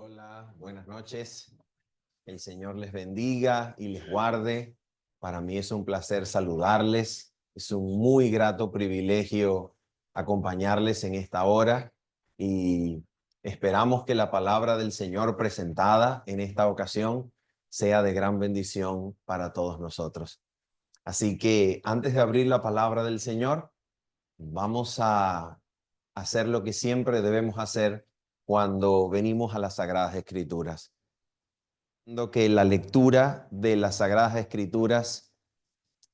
Hola, buenas noches. El Señor les bendiga y les guarde. Para mí es un placer saludarles. Es un muy grato privilegio acompañarles en esta hora y esperamos que la palabra del Señor presentada en esta ocasión sea de gran bendición para todos nosotros. Así que antes de abrir la palabra del Señor, vamos a hacer lo que siempre debemos hacer cuando venimos a las Sagradas Escrituras. Que la lectura de las Sagradas Escrituras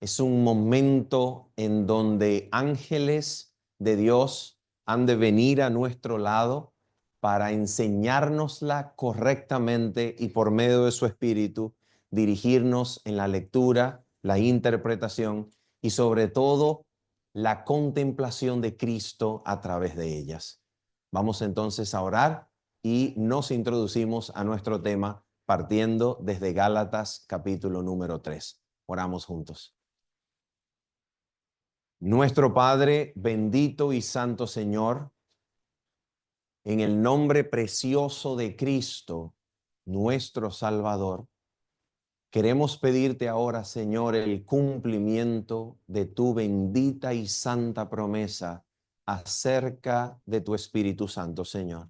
es un momento en donde ángeles de Dios han de venir a nuestro lado para enseñárnosla correctamente y por medio de su Espíritu dirigirnos en la lectura, la interpretación y sobre todo la contemplación de Cristo a través de ellas. Vamos entonces a orar y nos introducimos a nuestro tema partiendo desde Gálatas capítulo número 3. Oramos juntos. Nuestro Padre, bendito y santo Señor, en el nombre precioso de Cristo, nuestro Salvador, queremos pedirte ahora, Señor, el cumplimiento de tu bendita y santa promesa acerca de tu Espíritu Santo, Señor.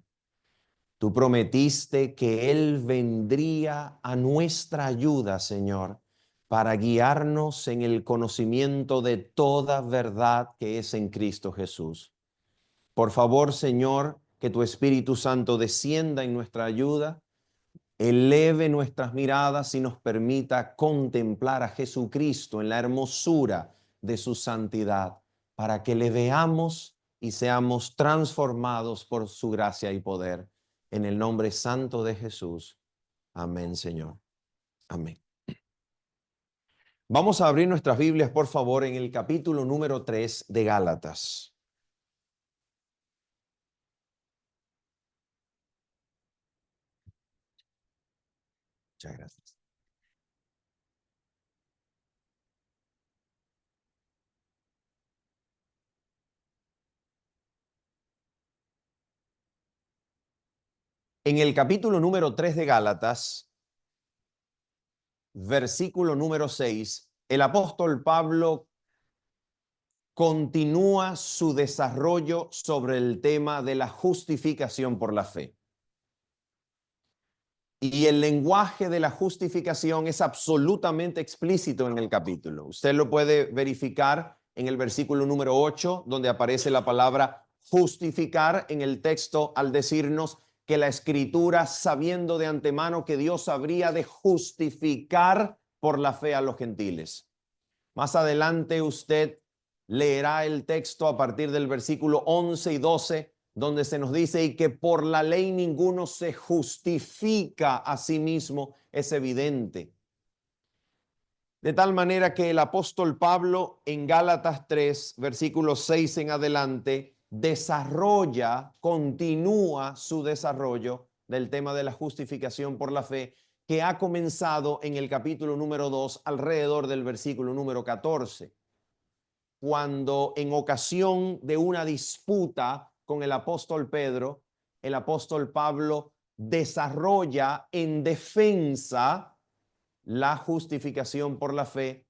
Tú prometiste que Él vendría a nuestra ayuda, Señor, para guiarnos en el conocimiento de toda verdad que es en Cristo Jesús. Por favor, Señor, que tu Espíritu Santo descienda en nuestra ayuda, eleve nuestras miradas y nos permita contemplar a Jesucristo en la hermosura de su santidad, para que le veamos y seamos transformados por su gracia y poder. En el nombre santo de Jesús. Amén, Señor. Amén. Vamos a abrir nuestras Biblias, por favor, en el capítulo número 3 de Gálatas. Muchas gracias. En el capítulo número 3 de Gálatas, versículo número 6, el apóstol Pablo continúa su desarrollo sobre el tema de la justificación por la fe. Y el lenguaje de la justificación es absolutamente explícito en el capítulo. Usted lo puede verificar en el versículo número 8, donde aparece la palabra justificar en el texto al decirnos que la Escritura, sabiendo de antemano que Dios habría de justificar por la fe a los gentiles. Más adelante usted leerá el texto a partir del versículo 11 y 12, donde se nos dice y que por la ley ninguno se justifica a sí mismo, es evidente. De tal manera que el apóstol Pablo en Gálatas 3, versículos 6 en adelante, continúa su desarrollo del tema de la justificación por la fe, que ha comenzado en el capítulo número 2, alrededor del versículo número 14. Cuando en ocasión de una disputa con el apóstol Pedro, el apóstol Pablo desarrolla en defensa la justificación por la fe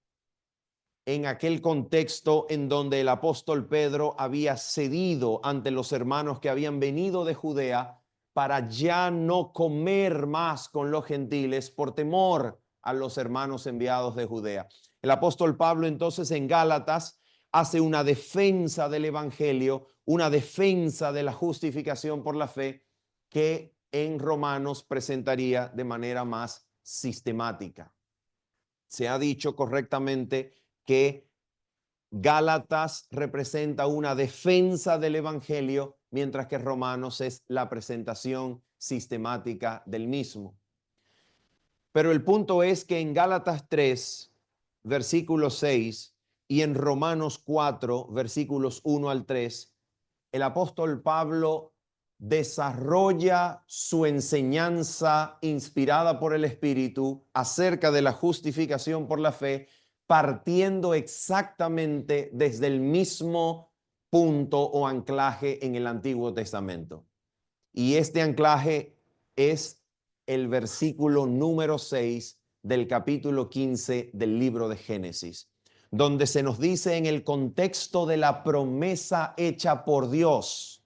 en aquel contexto en donde el apóstol Pedro había cedido ante los hermanos que habían venido de Judea para ya no comer más con los gentiles por temor a los hermanos enviados de Judea. El apóstol Pablo entonces en Gálatas hace una defensa del evangelio, una defensa de la justificación por la fe que en Romanos presentaría de manera más sistemática. Se ha dicho correctamente que Gálatas representa una defensa del evangelio, mientras que Romanos es la presentación sistemática del mismo. Pero el punto es que en Gálatas 3, versículo 6, y en Romanos 4, versículos 1 al 3, el apóstol Pablo desarrolla su enseñanza inspirada por el Espíritu acerca de la justificación por la fe, partiendo exactamente desde el mismo punto o anclaje en el Antiguo Testamento. Y este anclaje es el versículo número 6 del capítulo 15 del libro de Génesis, donde se nos dice en el contexto de la promesa hecha por Dios,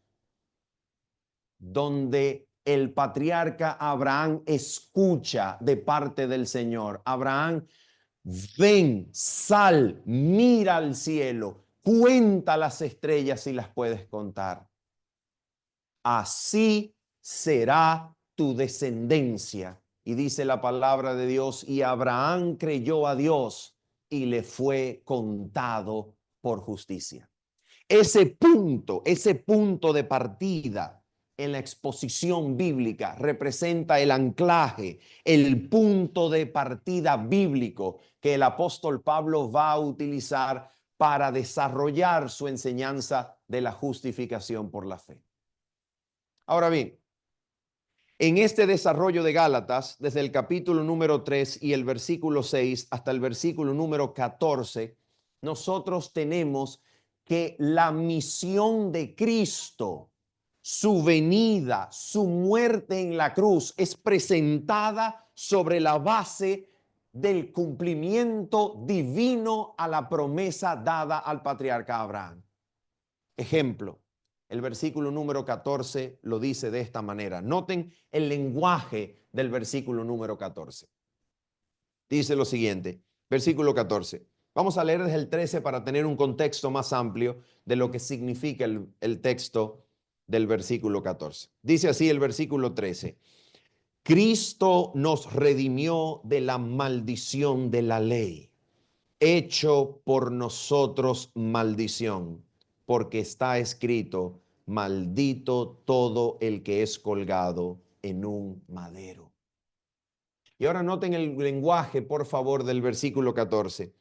donde el patriarca Abraham escucha de parte del Señor: Abraham, ven, sal, mira al cielo, cuenta las estrellas si las puedes contar. Así será tu descendencia. Y dice la palabra de Dios: y Abraham creyó a Dios y le fue contado por justicia. Ese punto de partida en la exposición bíblica representa el anclaje, el punto de partida bíblico que el apóstol Pablo va a utilizar para desarrollar su enseñanza de la justificación por la fe. Ahora bien, en este desarrollo de Gálatas, desde el capítulo número 3 y el versículo 6 hasta el versículo número 14, nosotros tenemos que la misión de Cristo, su venida, su muerte en la cruz, es presentada sobre la base del cumplimiento divino a la promesa dada al patriarca Abraham. Ejemplo, el versículo número 14 lo dice de esta manera. Noten el lenguaje del versículo número 14. Dice lo siguiente, versículo 14. Vamos a leer desde el 13 para tener un contexto más amplio de lo que significa el texto del versículo 14. Dice así el versículo 13. Cristo nos redimió de la maldición de la ley, hecho por nosotros maldición, porque está escrito: maldito todo el que es colgado en un madero. Y ahora noten el lenguaje, por favor, del versículo 14.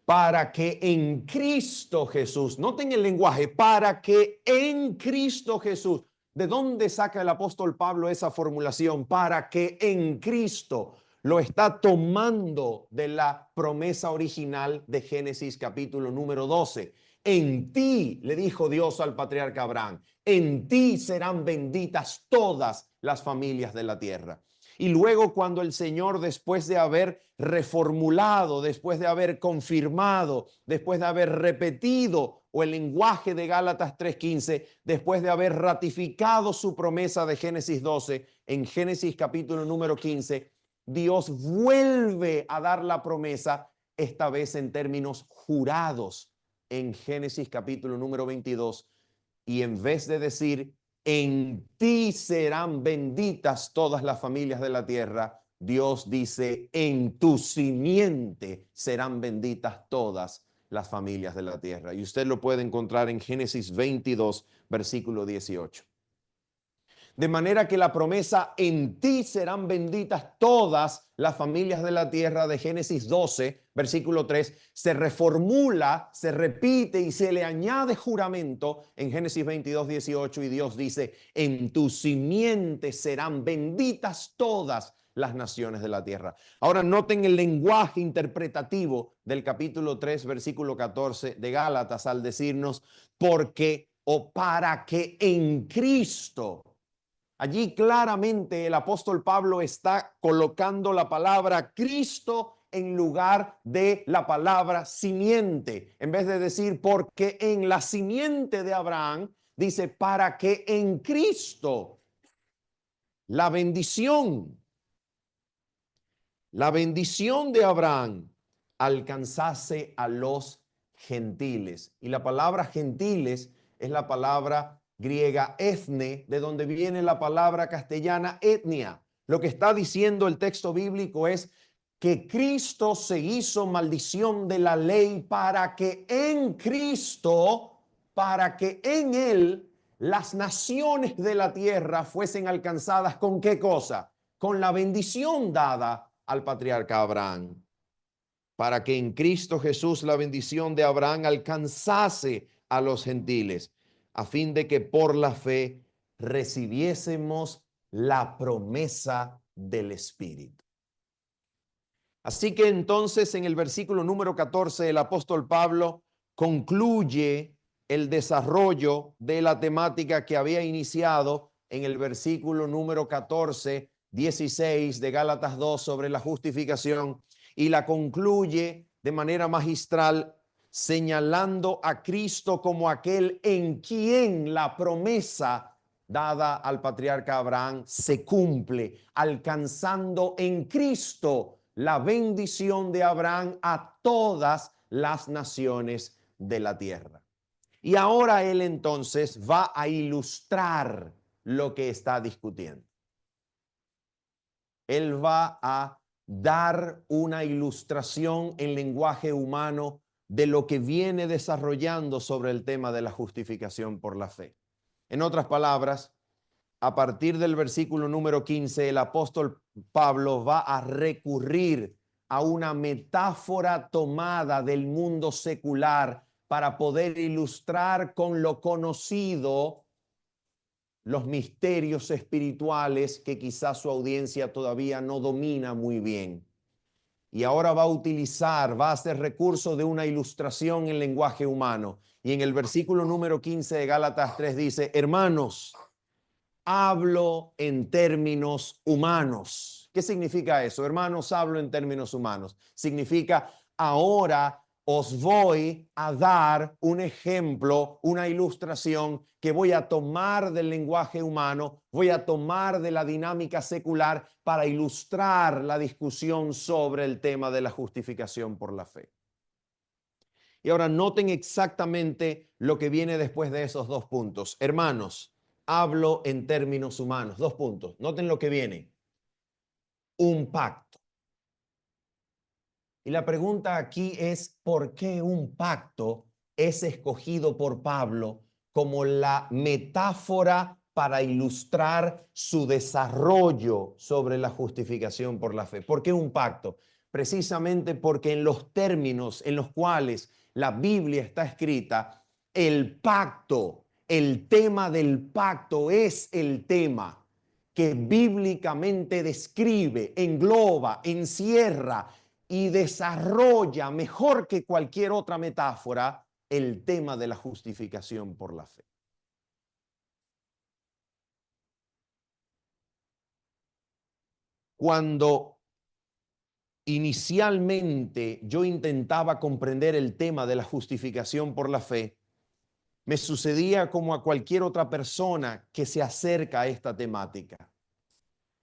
Para que en Cristo Jesús, noten el lenguaje, para que en Cristo Jesús. ¿De dónde saca el apóstol Pablo esa formulación? Para que en Cristo. Lo está tomando de la promesa original de Génesis capítulo número 12. En ti, le dijo Dios al patriarca Abraham, en ti serán benditas todas las familias de la tierra. Y luego, cuando el Señor, después de haber reformulado, después de haber confirmado, después de haber repetido, o el lenguaje de Gálatas 3:15, después de haber ratificado su promesa de Génesis 12, en Génesis capítulo número 15, Dios vuelve a dar la promesa, esta vez en términos jurados, en Génesis capítulo número 22. Y en vez de decir: en ti serán benditas todas las familias de la tierra, Dios dice: en tu simiente serán benditas todas las familias de la tierra. Y usted lo puede encontrar en Génesis 22, versículo 18. De manera que la promesa: en ti serán benditas todas las familias de la tierra, de Génesis 12, versículo 3, se reformula, se repite y se le añade juramento en Génesis 22, 18, y Dios dice: en tu simiente serán benditas todas las naciones de la tierra. Ahora noten el lenguaje interpretativo del capítulo 3, versículo 14 de Gálatas, al decirnos: porque o para que en Cristo. Allí claramente el apóstol Pablo está colocando la palabra Cristo en lugar de la palabra simiente. En vez de decir porque en la simiente de Abraham, dice para que en Cristo la bendición de Abraham alcanzase a los gentiles. Y la palabra gentiles es la palabra griega ethne, de donde viene la palabra castellana etnia. Lo que está diciendo el texto bíblico es que Cristo se hizo maldición de la ley para que en Cristo, para que en Él las naciones de la tierra fuesen alcanzadas ¿con qué cosa? Con la bendición dada al patriarca Abraham. Para que en Cristo Jesús la bendición de Abraham alcanzase a los gentiles, a fin de que por la fe recibiésemos la promesa del Espíritu. Así que entonces en el versículo número 14 el apóstol Pablo concluye el desarrollo de la temática que había iniciado en el versículo número 14, 16 de Gálatas 2 sobre la justificación y la concluye de manera magistral señalando a Cristo como aquel en quien la promesa dada al patriarca Abraham se cumple, alcanzando en Cristo la bendición de Abraham a todas las naciones de la tierra. Y ahora él entonces va a ilustrar lo que está discutiendo. Él va a dar una ilustración en lenguaje humano de lo que viene desarrollando sobre el tema de la justificación por la fe. En otras palabras, a partir del versículo número 15, el apóstol Pablo va a recurrir a una metáfora tomada del mundo secular para poder ilustrar con lo conocido los misterios espirituales que quizás su audiencia todavía no domina muy bien. Y ahora va a hacer recurso de una ilustración en lenguaje humano. Y en el versículo número 15 de Gálatas 3 dice, hermanos, hablo en términos humanos. ¿Qué significa eso? Hermanos, hablo en términos humanos. Significa ahora os voy a dar un ejemplo, una ilustración que voy a tomar del lenguaje humano, voy a tomar de la dinámica secular para ilustrar la discusión sobre el tema de la justificación por la fe. Y ahora noten exactamente lo que viene después de esos dos puntos. Hermanos, hablo en términos humanos. Dos puntos. Noten lo que viene. Un pacto. Y la pregunta aquí es, ¿por qué un pacto es escogido por Pablo como la metáfora para ilustrar su desarrollo sobre la justificación por la fe? ¿Por qué un pacto? Precisamente porque en los términos en los cuales la Biblia está escrita, el pacto, el tema del pacto es el tema que bíblicamente describe, engloba, encierra y desarrolla mejor que cualquier otra metáfora el tema de la justificación por la fe. Cuando inicialmente yo intentaba comprender el tema de la justificación por la fe, me sucedía como a cualquier otra persona que se acerca a esta temática.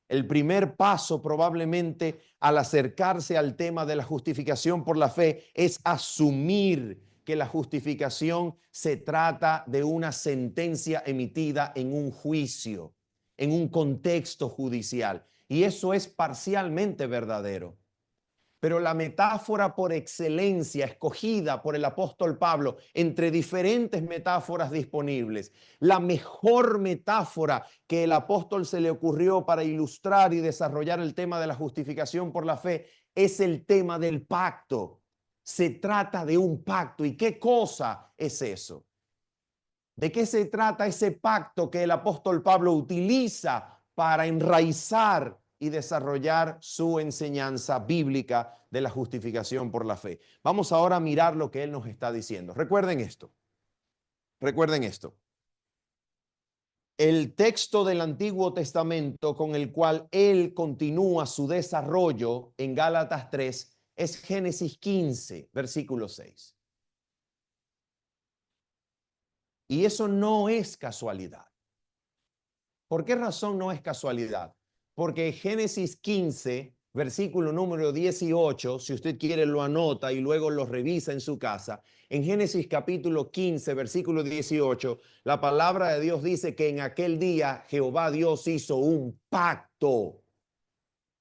El primer paso probablemente al acercarse al tema de la justificación por la fe es asumir que la justificación se trata de una sentencia emitida en un juicio, en un contexto judicial. Y eso es parcialmente verdadero. Pero la metáfora por excelencia escogida por el apóstol Pablo entre diferentes metáforas disponibles, la mejor metáfora que el apóstol se le ocurrió para ilustrar y desarrollar el tema de la justificación por la fe es el tema del pacto. Se trata de un pacto. ¿Y qué cosa es eso? ¿De qué se trata ese pacto que el apóstol Pablo utiliza para enraizar y desarrollar su enseñanza bíblica de la justificación por la fe? Vamos ahora a mirar lo que él nos está diciendo. Recuerden esto. Recuerden esto. El texto del Antiguo Testamento con el cual él continúa su desarrollo en Gálatas 3 es Génesis 15, versículo 6. Y eso no es casualidad. ¿Por qué razón no es casualidad? Porque Génesis 15, versículo número 18, si usted quiere lo anota y luego lo revisa en su casa. En Génesis capítulo 15, versículo 18, la palabra de Dios dice que en aquel día Jehová Dios hizo un pacto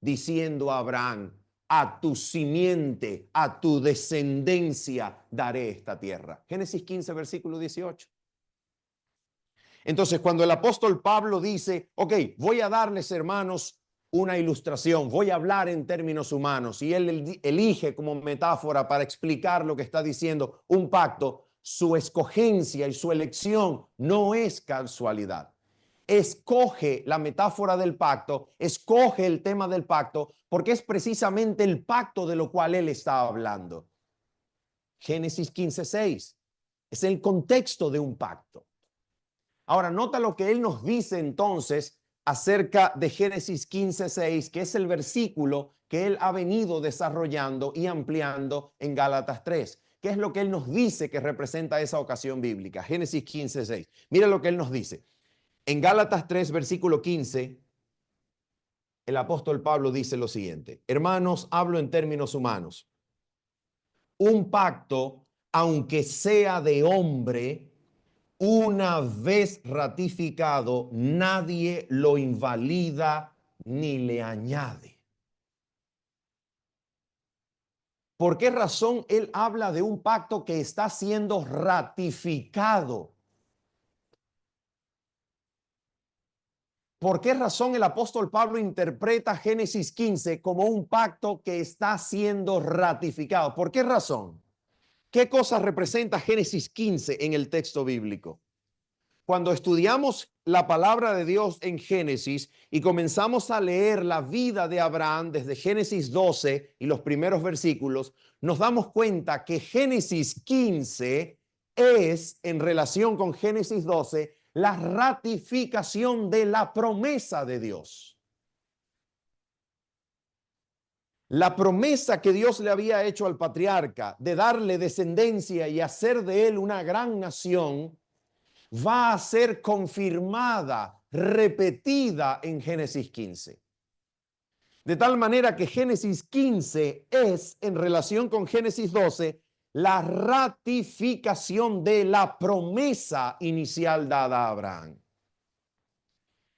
diciendo a Abraham, a tu simiente, a tu descendencia daré esta tierra. Génesis 15, versículo 18. Entonces, cuando el apóstol Pablo dice, ok, voy a darles, hermanos, una ilustración, voy a hablar en términos humanos, y él elige como metáfora para explicar lo que está diciendo un pacto, su escogencia y su elección no es casualidad. Escoge la metáfora del pacto, escoge el tema del pacto, porque es precisamente el pacto de lo cual él está hablando. Génesis 15:6 es el contexto de un pacto. Ahora, nota lo que él nos dice entonces acerca de Génesis 15:6, que es el versículo que él ha venido desarrollando y ampliando en Gálatas 3. ¿Qué es lo que él nos dice que representa esa ocasión bíblica? Génesis 15:6. Mira lo que él nos dice. En Gálatas 3, versículo 15, el apóstol Pablo dice lo siguiente: hermanos, hablo en términos humanos. Un pacto, aunque sea de hombre, una vez ratificado, nadie lo invalida ni le añade. ¿Por qué razón él habla de un pacto que está siendo ratificado? ¿Por qué razón el apóstol Pablo interpreta Génesis 15 como un pacto que está siendo ratificado? ¿Por qué razón? ¿Qué cosa representa Génesis 15 en el texto bíblico? Cuando estudiamos la palabra de Dios en Génesis y comenzamos a leer la vida de Abraham desde Génesis 12 y los primeros versículos, nos damos cuenta que Génesis 15 es, en relación con Génesis 12, la ratificación de la promesa de Dios. La promesa que Dios le había hecho al patriarca de darle descendencia y hacer de él una gran nación va a ser confirmada, repetida en Génesis 15. De tal manera que Génesis 15 es, en relación con Génesis 12, la ratificación de la promesa inicial dada a Abraham.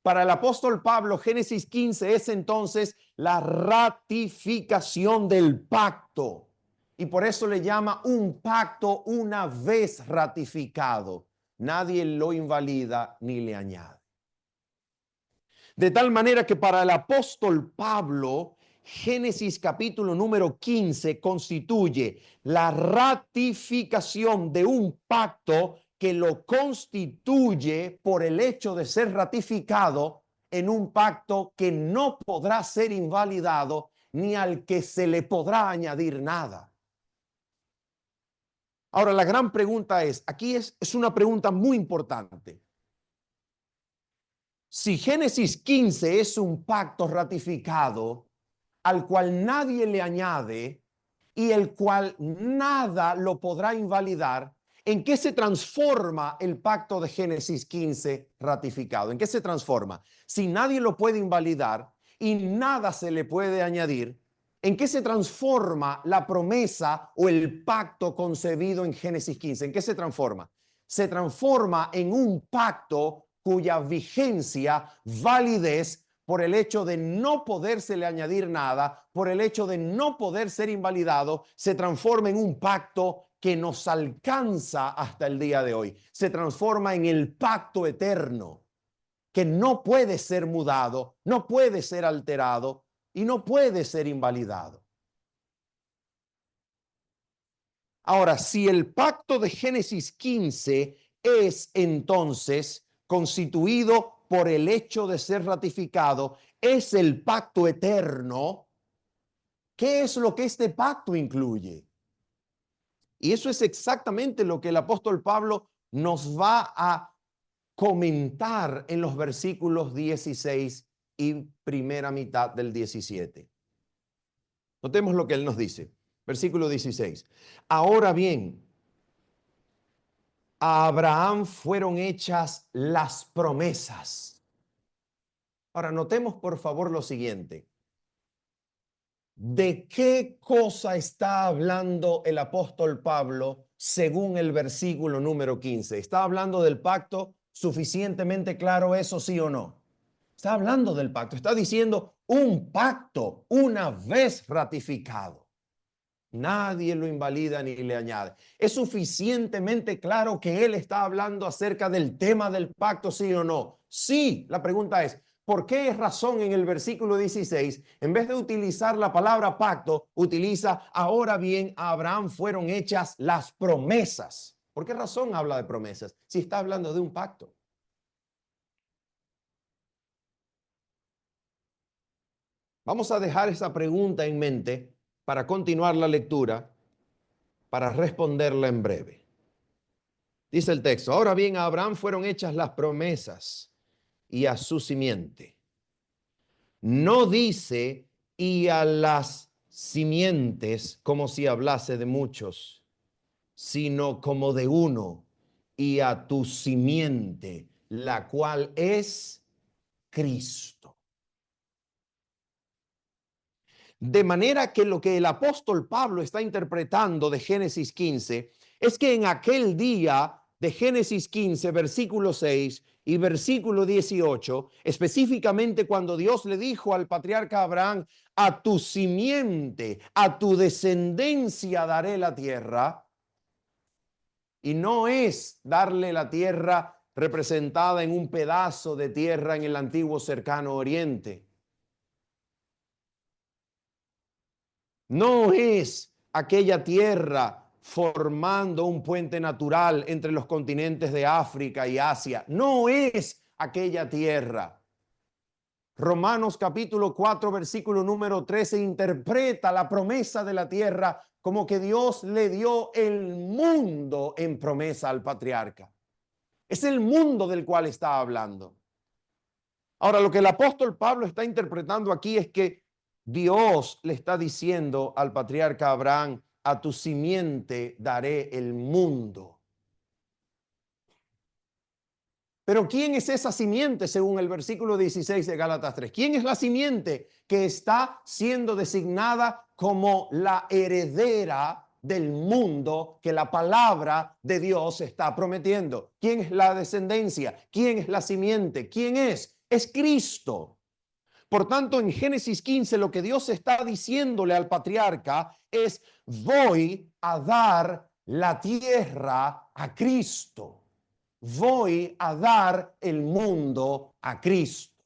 Para el apóstol Pablo, Génesis 15 es entonces la ratificación del pacto. Y por eso le llama un pacto una vez ratificado. Nadie lo invalida ni le añade. De tal manera que para el apóstol Pablo, Génesis capítulo número 15 constituye la ratificación de un pacto que lo constituye por el hecho de ser ratificado en un pacto que no podrá ser invalidado ni al que se le podrá añadir nada. Ahora, la gran pregunta es, aquí es una pregunta muy importante. Si Génesis 15 es un pacto ratificado al cual nadie le añade y el cual nada lo podrá invalidar, ¿en qué se transforma el pacto de Génesis 15 ratificado? ¿En qué se transforma? Si nadie lo puede invalidar y nada se le puede añadir, ¿en qué se transforma la promesa o el pacto concebido en Génesis 15? ¿En qué se transforma? Se transforma en un pacto cuya vigencia, validez, por el hecho de no podérsele añadir nada, por el hecho de no poder ser invalidado, se transforma en un pacto que nos alcanza hasta el día de hoy. Se transforma en el pacto eterno, que no puede ser mudado, no puede ser alterado y no puede ser invalidado. Ahora, si el pacto de Génesis 15 es entonces constituido por el hecho de ser ratificado, es el pacto eterno, ¿qué es lo que este pacto incluye? Y eso es exactamente lo que el apóstol Pablo nos va a comentar en los versículos 16 y primera mitad del 17. Notemos lo que él nos dice. Versículo 16. Ahora bien, a Abraham fueron hechas las promesas. Ahora, notemos por favor lo siguiente. ¿De qué cosa está hablando el apóstol Pablo según el versículo número 15? ¿Está hablando del pacto suficientemente claro eso, sí o no? Está hablando del pacto, está diciendo un pacto una vez ratificado. Nadie lo invalida ni le añade. ¿Es suficientemente claro que él está hablando acerca del tema del pacto, sí o no? Sí, la pregunta es, ¿por qué razón en el versículo 16, en vez de utilizar la palabra pacto, utiliza ahora bien a Abraham fueron hechas las promesas? ¿Por qué razón habla de promesas si está hablando de un pacto? Vamos a dejar esa pregunta en mente para continuar la lectura, para responderla en breve. Dice el texto, ahora bien, a Abraham fueron hechas las promesas y a su simiente. No dice y a las simientes como si hablase de muchos, sino como de uno, y a tu simiente, la cual es Cristo. De manera que lo que el apóstol Pablo está interpretando de Génesis 15 es que en aquel día de Génesis 15, versículo 6 y versículo 18, específicamente cuando Dios le dijo al patriarca Abraham, a tu simiente, a tu descendencia daré la tierra, y no es darle la tierra representada en un pedazo de tierra en el antiguo cercano oriente. No es aquella tierra formando un puente natural entre los continentes de África y Asia. No es aquella tierra. Romanos capítulo 4, versículo número 13 interpreta la promesa de la tierra como que Dios le dio el mundo en promesa al patriarca. Es el mundo del cual está hablando. Ahora, lo que el apóstol Pablo está interpretando aquí es que Dios le está diciendo al patriarca Abraham, a tu simiente daré el mundo. Pero ¿quién es esa simiente según el versículo 16 de Gálatas 3? ¿Quién es la simiente que está siendo designada como la heredera del mundo que la palabra de Dios está prometiendo? ¿Quién es la descendencia? ¿Quién es la simiente? ¿Quién es? Es Cristo. Por tanto, en Génesis 15, lo que Dios está diciéndole al patriarca es, voy a dar la tierra a Cristo. Voy a dar el mundo a Cristo.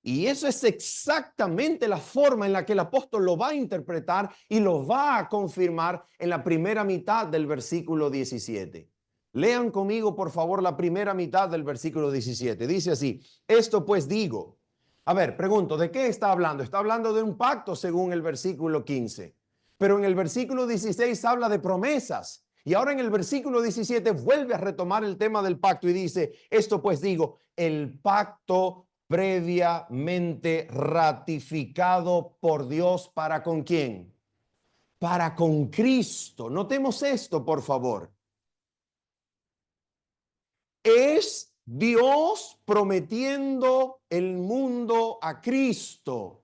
Y eso es exactamente la forma en la que el apóstol lo va a interpretar y lo va a confirmar en la primera mitad del versículo 17. Lean conmigo, por favor, la primera mitad del versículo 17. Dice así, esto pues digo. A ver, pregunto, ¿de qué está hablando? Está hablando de un pacto según el versículo 15. Pero en el versículo 16 habla de promesas. Y ahora en el versículo 17 vuelve a retomar el tema del pacto y dice, esto pues digo, el pacto previamente ratificado por Dios para con quién? Para con Cristo. Notemos esto, por favor. Es Dios prometiendo el mundo a Cristo.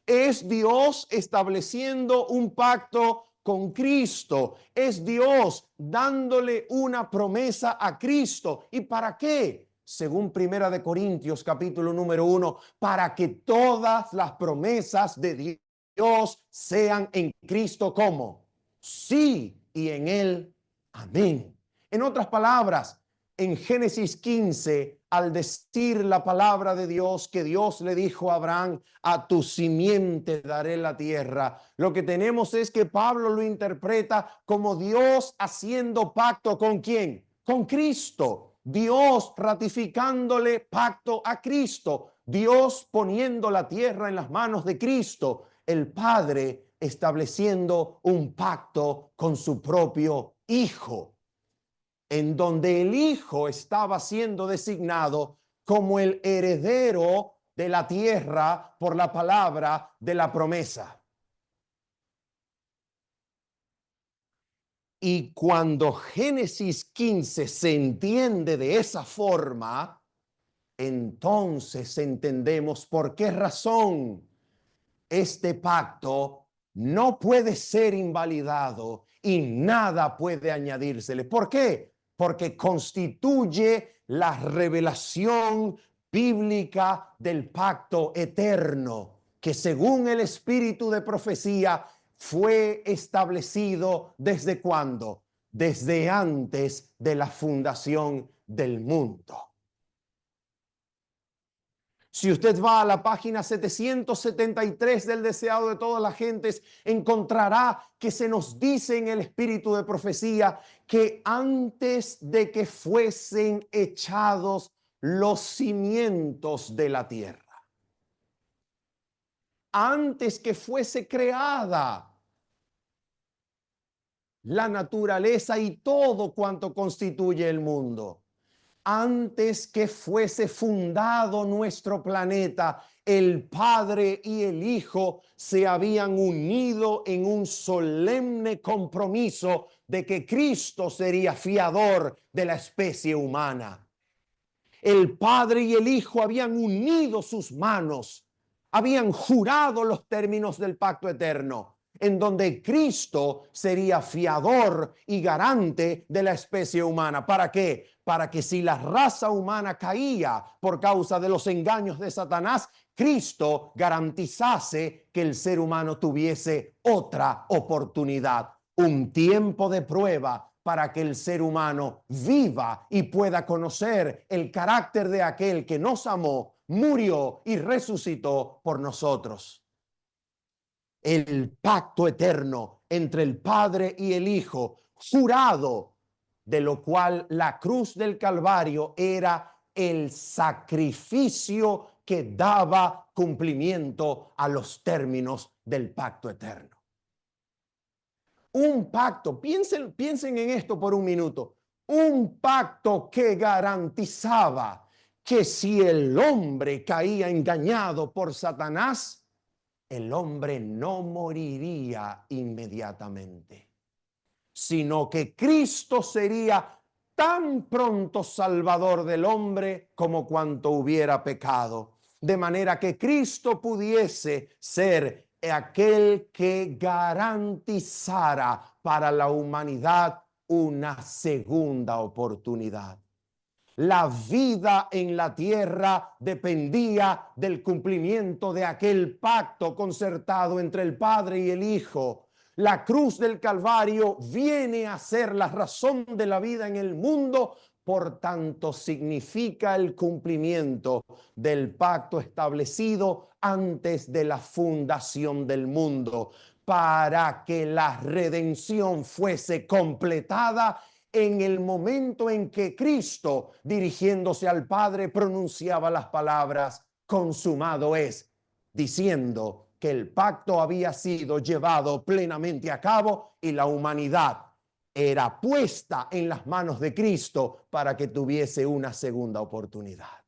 Es Dios estableciendo un pacto con Cristo. Es Dios dándole una promesa a Cristo. ¿Y para qué? Según Primera de Corintios capítulo número 1, para que todas las promesas de Dios sean en Cristo como sí y en él amén. En otras palabras, en Génesis 15, al decir la palabra de Dios, que Dios le dijo a Abraham, a tu simiente daré la tierra, lo que tenemos es que Pablo lo interpreta como Dios haciendo pacto ¿con quién? Con Cristo. Dios ratificándole pacto a Cristo. Dios poniendo la tierra en las manos de Cristo. El Padre estableciendo un pacto con su propio Hijo, en donde el Hijo estaba siendo designado como el heredero de la tierra por la palabra de la promesa. Y cuando Génesis 15 se entiende de esa forma, entonces entendemos por qué razón este pacto no puede ser invalidado y nada puede añadírsele. ¿Por qué? Porque constituye la revelación bíblica del pacto eterno, que según el espíritu de profecía fue establecido ¿desde cuándo? Desde antes de la fundación del mundo. Si usted va a la página 773 del Deseado de todas las gentes, encontrará que se nos dice en el espíritu de profecía que antes de que fuesen echados los cimientos de la tierra, antes que fuese creada la naturaleza y todo cuanto constituye el mundo. Antes que fuese fundado nuestro planeta, el Padre y el Hijo se habían unido en un solemne compromiso de que Cristo sería fiador de la especie humana. El Padre y el Hijo habían unido sus manos, habían jurado los términos del pacto eterno, en donde Cristo sería fiador y garante de la especie humana. ¿Para qué? Para que si la raza humana caía por causa de los engaños de Satanás, Cristo garantizase que el ser humano tuviese otra oportunidad, un tiempo de prueba para que el ser humano viva y pueda conocer el carácter de aquel que nos amó, murió y resucitó por nosotros. El pacto eterno entre el Padre y el Hijo, jurado, de lo cual la cruz del Calvario era el sacrificio que daba cumplimiento a los términos del pacto eterno. Un pacto, piensen en esto por un minuto, un pacto que garantizaba que si el hombre caía engañado por Satanás, el hombre no moriría inmediatamente, sino que Cristo sería tan pronto salvador del hombre como cuanto hubiera pecado, de manera que Cristo pudiese ser aquel que garantizara para la humanidad una segunda oportunidad. La vida en la tierra dependía del cumplimiento de aquel pacto concertado entre el Padre y el Hijo. La cruz del Calvario viene a ser la razón de la vida en el mundo, por tanto significa el cumplimiento del pacto establecido antes de la fundación del mundo, para que la redención fuese completada en el momento en que Cristo, dirigiéndose al Padre, pronunciaba las palabras consumado es, diciendo que el pacto había sido llevado plenamente a cabo y la humanidad era puesta en las manos de Cristo para que tuviese una segunda oportunidad.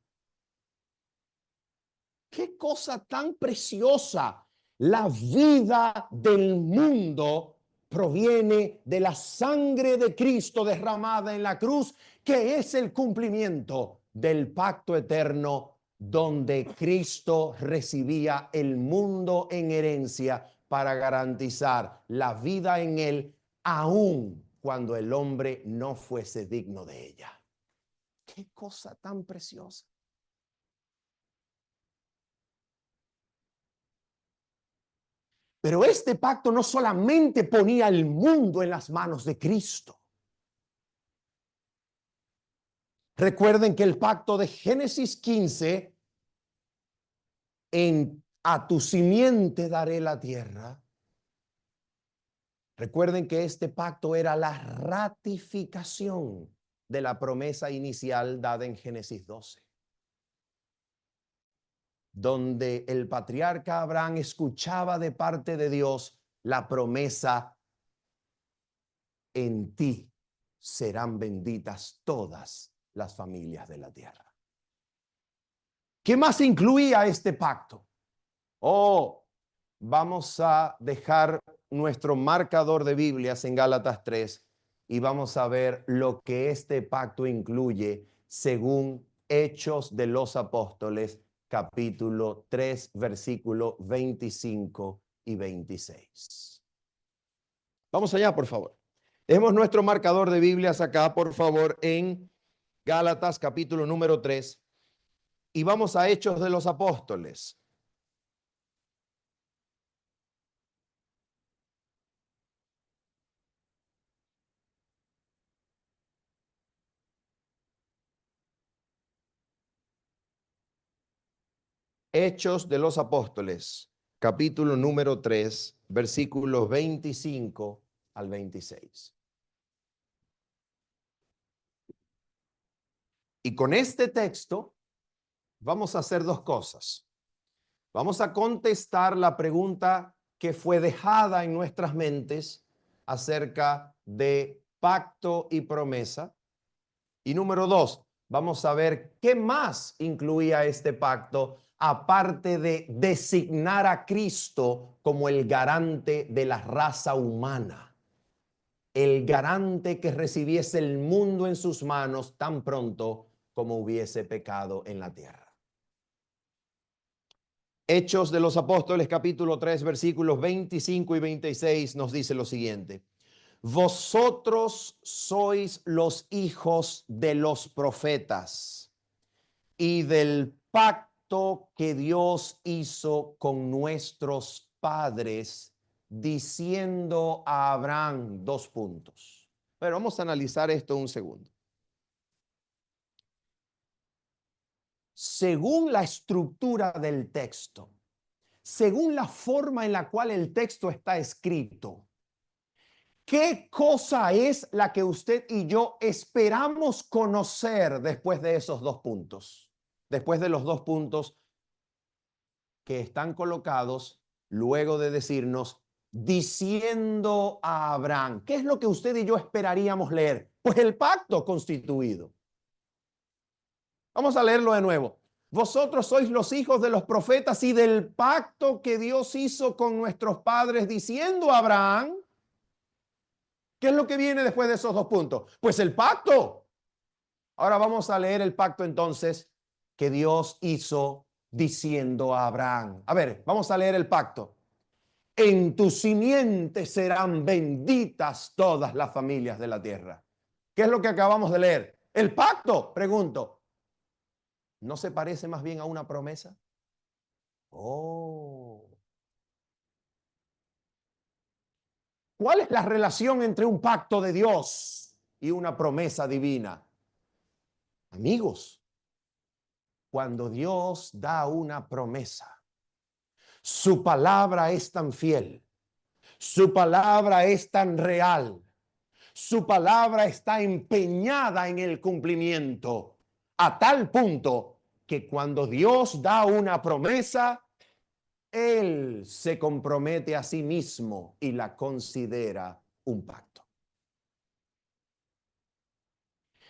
¡Qué cosa tan preciosa! La vida del mundo proviene de la sangre de Cristo derramada en la cruz, que es el cumplimiento del pacto eterno donde Cristo recibía el mundo en herencia para garantizar la vida en él, aun cuando el hombre no fuese digno de ella. ¡Qué cosa tan preciosa! Pero este pacto no solamente ponía el mundo en las manos de Cristo. Recuerden que el pacto de Génesis 15, a tu simiente daré la tierra. Recuerden que este pacto era la ratificación de la promesa inicial dada en Génesis 12, donde el patriarca Abraham escuchaba de parte de Dios la promesa: en ti serán benditas todas las familias de la tierra. ¿Qué más incluía este pacto? Vamos a dejar nuestro marcador de Biblias en Gálatas 3 y vamos a ver lo que este pacto incluye según Hechos de los Apóstoles, capítulo 3, versículo 25 y 26. Vamos allá, por favor. Dejemos nuestro marcador de Biblias acá, por favor, en Gálatas, capítulo número 3, y vamos a Hechos de los Apóstoles. Hechos de los Apóstoles, capítulo número 3, versículos 25 al 26. Y con este texto vamos a hacer dos cosas. Vamos a contestar la pregunta que fue dejada en nuestras mentes acerca de pacto y promesa. Y número 2, vamos a ver qué más incluía este pacto, aparte de designar a Cristo como el garante de la raza humana, el garante que recibiese el mundo en sus manos tan pronto como hubiese pecado en la tierra. Hechos de los Apóstoles, capítulo 3, versículos 25 y 26 nos dice lo siguiente: vosotros sois los hijos de los profetas y del pacto que Dios hizo con nuestros padres, diciendo a Abraham, dos puntos. Pero vamos a analizar esto un segundo. Según la estructura del texto, según la forma en la cual el texto está escrito, ¿qué cosa es la que usted y yo esperamos conocer después de esos dos puntos? Después de los dos puntos que están colocados luego de decirnos, diciendo a Abraham, ¿qué es lo que usted y yo esperaríamos leer? Pues el pacto constituido. Vamos a leerlo de nuevo. Vosotros sois los hijos de los profetas y del pacto que Dios hizo con nuestros padres, diciendo a Abraham, ¿qué es lo que viene después de esos dos puntos? Pues el pacto. Ahora vamos a leer el pacto entonces que Dios hizo diciendo a Abraham. A ver, vamos a leer el pacto. En tu simiente serán benditas todas las familias de la tierra. ¿Qué es lo que acabamos de leer? El pacto, pregunto. ¿No se parece más bien a una promesa? Oh. ¿Cuál es la relación entre un pacto de Dios y una promesa divina? Amigos, cuando Dios da una promesa, su palabra es tan fiel, su palabra es tan real, su palabra está empeñada en el cumplimiento, a tal punto que cuando Dios da una promesa, Él se compromete a sí mismo y la considera un pacto.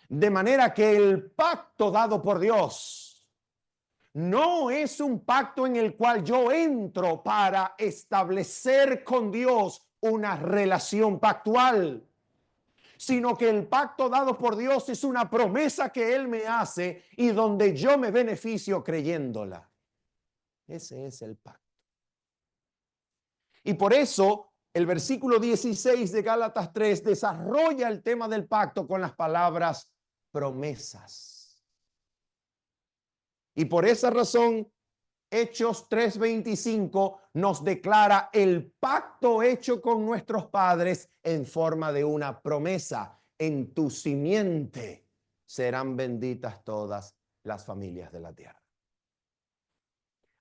De manera que el pacto dado por Dios no es un pacto en el cual yo entro para establecer con Dios una relación pactual, sino que el pacto dado por Dios es una promesa que Él me hace y donde yo me beneficio creyéndola. Ese es el pacto. Y por eso el versículo 16 de Gálatas 3 desarrolla el tema del pacto con las palabras promesas. Y por esa razón, Hechos 3:25 nos declara el pacto hecho con nuestros padres en forma de una promesa. En tu simiente serán benditas todas las familias de la tierra.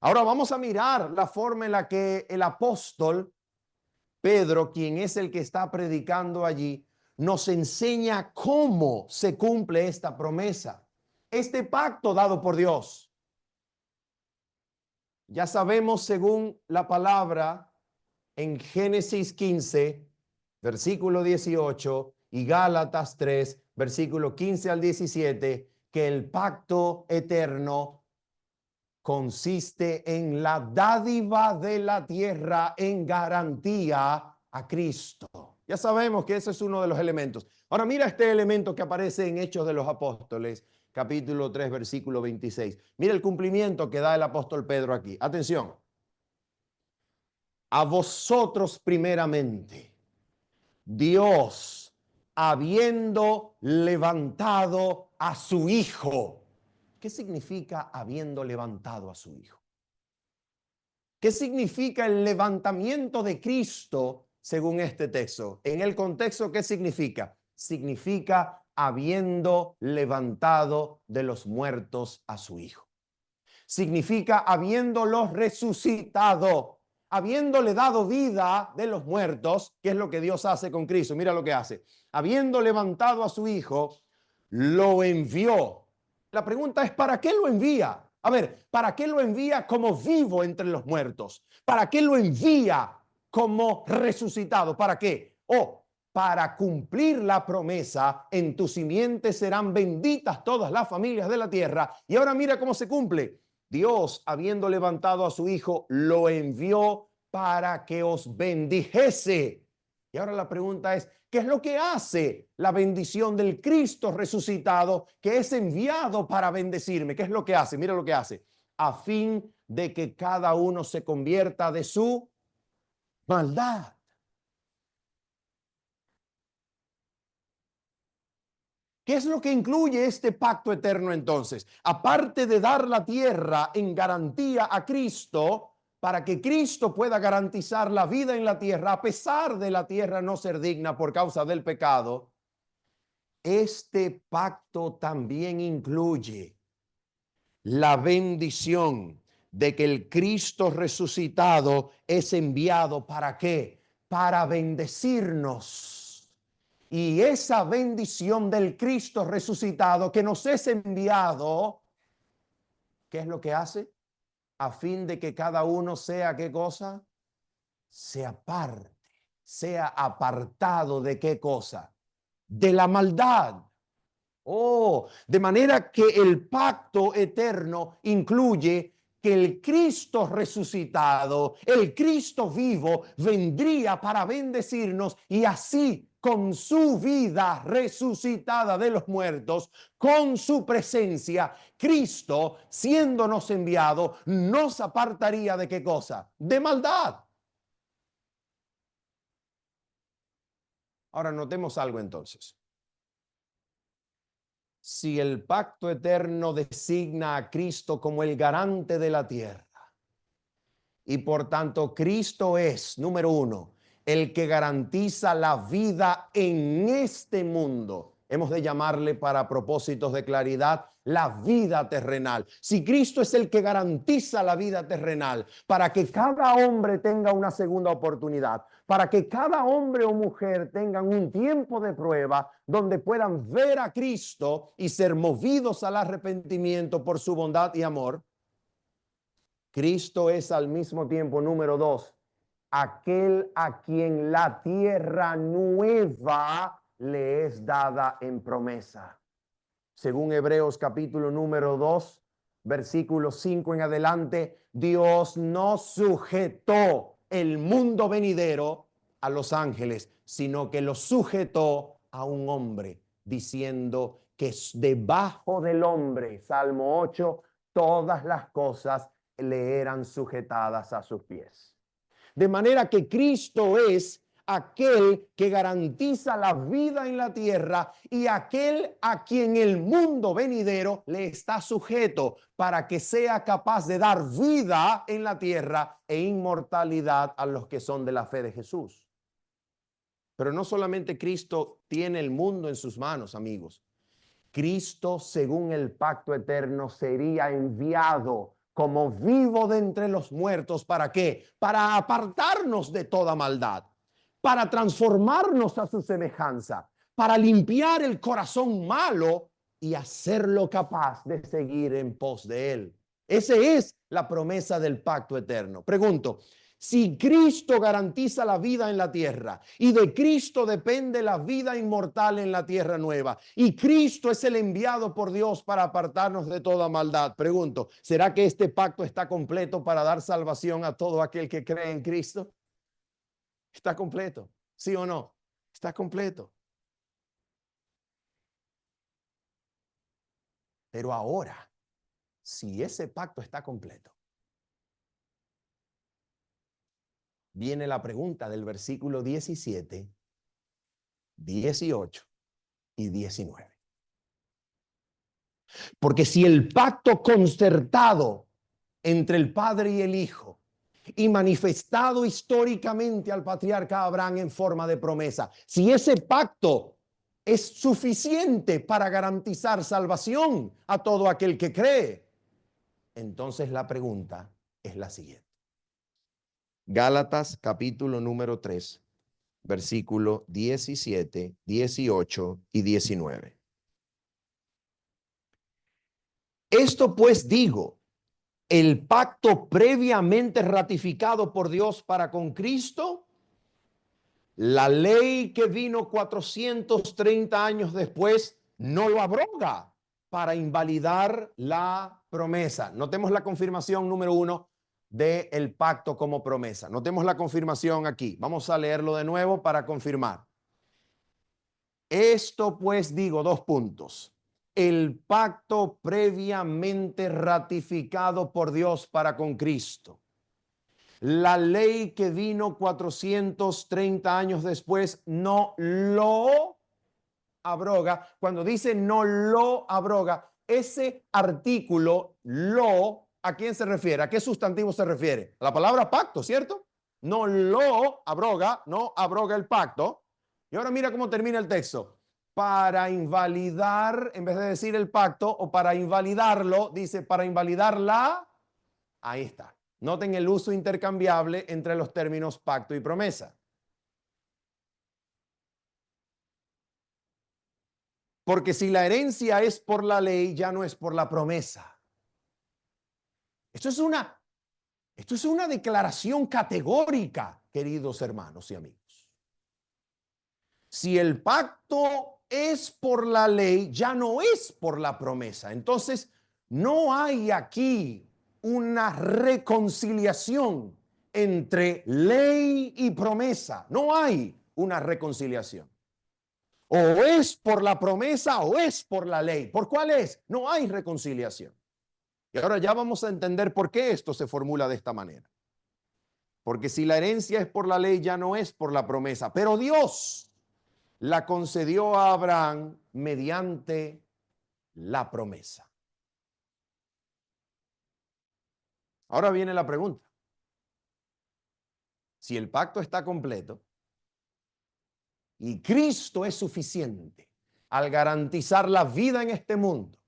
Ahora vamos a mirar la forma en la que el apóstol Pedro, quien es el que está predicando allí, nos enseña cómo se cumple esta promesa, este pacto dado por Dios. Ya sabemos, según la palabra en Génesis 15, versículo 18 y Gálatas 3, versículo 15 al 17, que el pacto eterno consiste en la dádiva de la tierra en garantía a Cristo. Ya sabemos que ese es uno de los elementos. Ahora mira este elemento que aparece en Hechos de los Apóstoles, capítulo 3, versículo 26. Mira el cumplimiento que da el apóstol Pedro aquí. Atención. A vosotros primeramente, Dios, habiendo levantado a su Hijo. ¿Qué significa habiendo levantado a su Hijo? ¿Qué significa el levantamiento de Cristo según este texto? En el contexto, ¿qué significa? Significa habiendo levantado de los muertos a su Hijo. Significa habiéndolo resucitado, habiéndole dado vida de los muertos, que es lo que Dios hace con Cristo. Mira lo que hace. Habiendo levantado a su Hijo, lo envió. La pregunta es, ¿para qué lo envía? A ver, ¿para qué lo envía como vivo entre los muertos? ¿Para qué lo envía como resucitado? ¿Para qué? Para cumplir la promesa, en tu simiente serán benditas todas las familias de la tierra. Y ahora mira cómo se cumple. Dios, habiendo levantado a su Hijo, lo envió para que os bendijese. Y ahora la pregunta es, ¿qué es lo que hace la bendición del Cristo resucitado que es enviado para bendecirme? ¿Qué es lo que hace? Mira lo que hace. A fin de que cada uno se convierta de su maldad. ¿Qué es lo que incluye este pacto eterno entonces? Aparte de dar la tierra en garantía a Cristo, para que Cristo pueda garantizar la vida en la tierra, a pesar de la tierra no ser digna por causa del pecado, este pacto también incluye la bendición de que el Cristo resucitado es enviado ¿para qué? Para bendecirnos. Y esa bendición del Cristo resucitado que nos es enviado, ¿qué es lo que hace? A fin de que cada uno sea, ¿qué cosa? Se aparte, sea apartado de qué cosa? De la maldad. De manera que el pacto eterno incluye que el Cristo resucitado, el Cristo vivo, vendría para bendecirnos y así con su vida resucitada de los muertos, con su presencia, Cristo, siéndonos enviado, nos apartaría de qué cosa? De maldad. Ahora notemos algo entonces. Si el pacto eterno designa a Cristo como el garante de la tierra y por tanto Cristo es, número uno, el que garantiza la vida en este mundo, hemos de llamarle para propósitos de claridad la vida terrenal. Si Cristo es el que garantiza la vida terrenal para que cada hombre tenga una segunda oportunidad, para que cada hombre o mujer tengan un tiempo de prueba donde puedan ver a Cristo y ser movidos al arrepentimiento por su bondad y amor, Cristo es al mismo tiempo, número dos, aquel a quien la tierra nueva le es dada en promesa. Según Hebreos capítulo número 2, versículo 5 en adelante, Dios no sujetó el mundo venidero a los ángeles, sino que lo sujetó a un hombre, diciendo que debajo del hombre, Salmo 8, todas las cosas le eran sujetadas a sus pies. De manera que Cristo es aquel que garantiza la vida en la tierra y aquel a quien el mundo venidero le está sujeto para que sea capaz de dar vida en la tierra e inmortalidad a los que son de la fe de Jesús. Pero no solamente Cristo tiene el mundo en sus manos, amigos. Cristo, según el pacto eterno, sería enviado como vivo de entre los muertos. ¿Para qué? Para apartarnos de toda maldad, para transformarnos a su semejanza, para limpiar el corazón malo y hacerlo capaz de seguir en pos de él. Esa es la promesa del pacto eterno. Pregunto, si Cristo garantiza la vida en la tierra y de Cristo depende la vida inmortal en la tierra nueva y Cristo es el enviado por Dios para apartarnos de toda maldad, pregunto, ¿será que este pacto está completo para dar salvación a todo aquel que cree en Cristo? ¿Está completo? ¿Sí o no? Está completo. Pero ahora, si ese pacto está completo, viene la pregunta del versículo 17, 18 y 19. Porque si el pacto concertado entre el Padre y el Hijo y manifestado históricamente al patriarca Abraham en forma de promesa, si ese pacto es suficiente para garantizar salvación a todo aquel que cree, entonces la pregunta es la siguiente. Gálatas capítulo número 3, versículo 17, 18 y 19. Esto pues digo, el pacto previamente ratificado por Dios para con Cristo, la ley que vino 430 años después no lo abroga para invalidar la promesa. Notemos la confirmación número 1 del pacto como promesa. Notemos la confirmación aquí. Vamos a leerlo de nuevo para confirmar. Esto pues digo, 2 puntos. El pacto previamente ratificado por Dios para con Cristo. La ley que vino 430 años después no lo abroga. Cuando dice no lo abroga, ese artículo lo, ¿a quién se refiere? ¿A qué sustantivo se refiere? A la palabra pacto, ¿cierto? No lo abroga, no abroga el pacto. Y ahora mira cómo termina el texto. Para invalidar, en vez de decir el pacto, o para invalidarlo, dice para invalidarla. Ahí está. Noten el uso intercambiable entre los términos pacto y promesa. Porque si la herencia es por la ley, ya no es por la promesa. Esto es una declaración categórica, queridos hermanos y amigos. Si el pacto es por la ley, ya no es por la promesa. Entonces, no hay aquí una reconciliación entre ley y promesa. No hay una reconciliación. O es por la promesa o es por la ley. ¿Por cuál es? No hay reconciliación. Y ahora ya vamos a entender por qué esto se formula de esta manera. Porque si la herencia es por la ley, ya no es por la promesa. Pero Dios la concedió a Abraham mediante la promesa. Ahora viene la pregunta. Si el pacto está completo y Cristo es suficiente al garantizar la vida en este mundo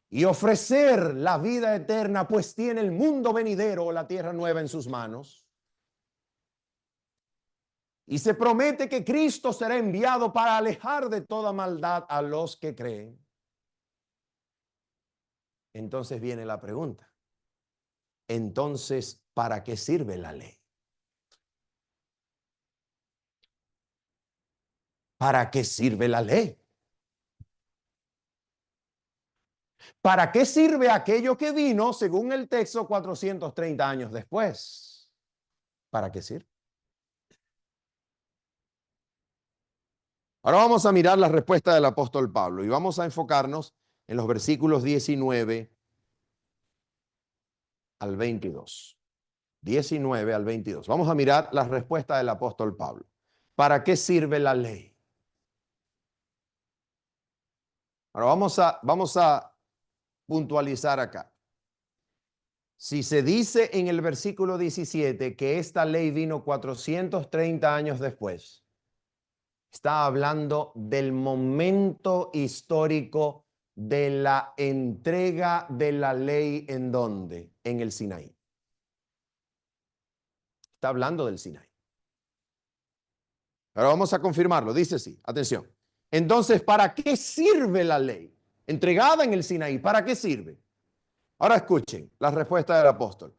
y ofrecer la vida eterna, pues tiene el mundo venidero o la tierra nueva en sus manos, y se promete que Cristo será enviado para alejar de toda maldad a los que creen. Entonces viene la pregunta. Entonces, ¿para qué sirve la ley? ¿Para qué sirve la ley? ¿Para qué sirve aquello que vino, según el texto, 430 años después? ¿Para qué sirve? Ahora vamos a mirar la respuesta del apóstol Pablo y vamos a enfocarnos en los versículos 19 al 22. 19 al 22. Vamos a mirar la respuesta del apóstol Pablo. ¿Para qué sirve la ley? Ahora vamos a puntualizar acá. Si se dice en el versículo 17 que esta ley vino 430 años después, está hablando del momento histórico de la entrega de la ley. ¿En dónde? En el Sinaí. Está hablando del Sinaí. Ahora vamos a confirmarlo. Dice así, atención. Entonces, ¿para qué sirve la ley? Entregada en el Sinaí, ¿para qué sirve? Ahora escuchen la respuesta del apóstol.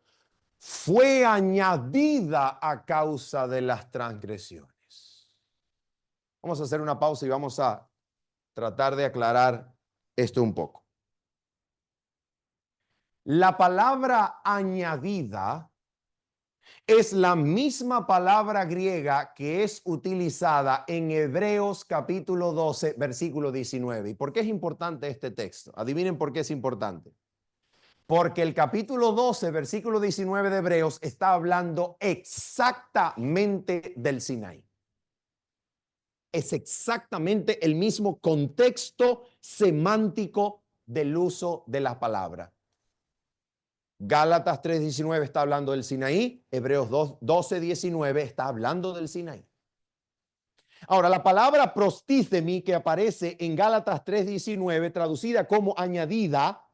Fue añadida a causa de las transgresiones. Vamos a hacer una pausa y vamos a tratar de aclarar esto un poco. La palabra añadida es la misma palabra griega que es utilizada en Hebreos capítulo 12, versículo 19. ¿Y por qué es importante este texto? Adivinen por qué es importante. Porque el capítulo 12, versículo 19 de Hebreos está hablando exactamente del Sinaí. Es exactamente el mismo contexto semántico del uso de la palabra. Gálatas 3:19 está hablando del Sinaí, Hebreos 12:19 está hablando del Sinaí. Ahora, la palabra prostíthemi que aparece en Gálatas 3:19, traducida como añadida,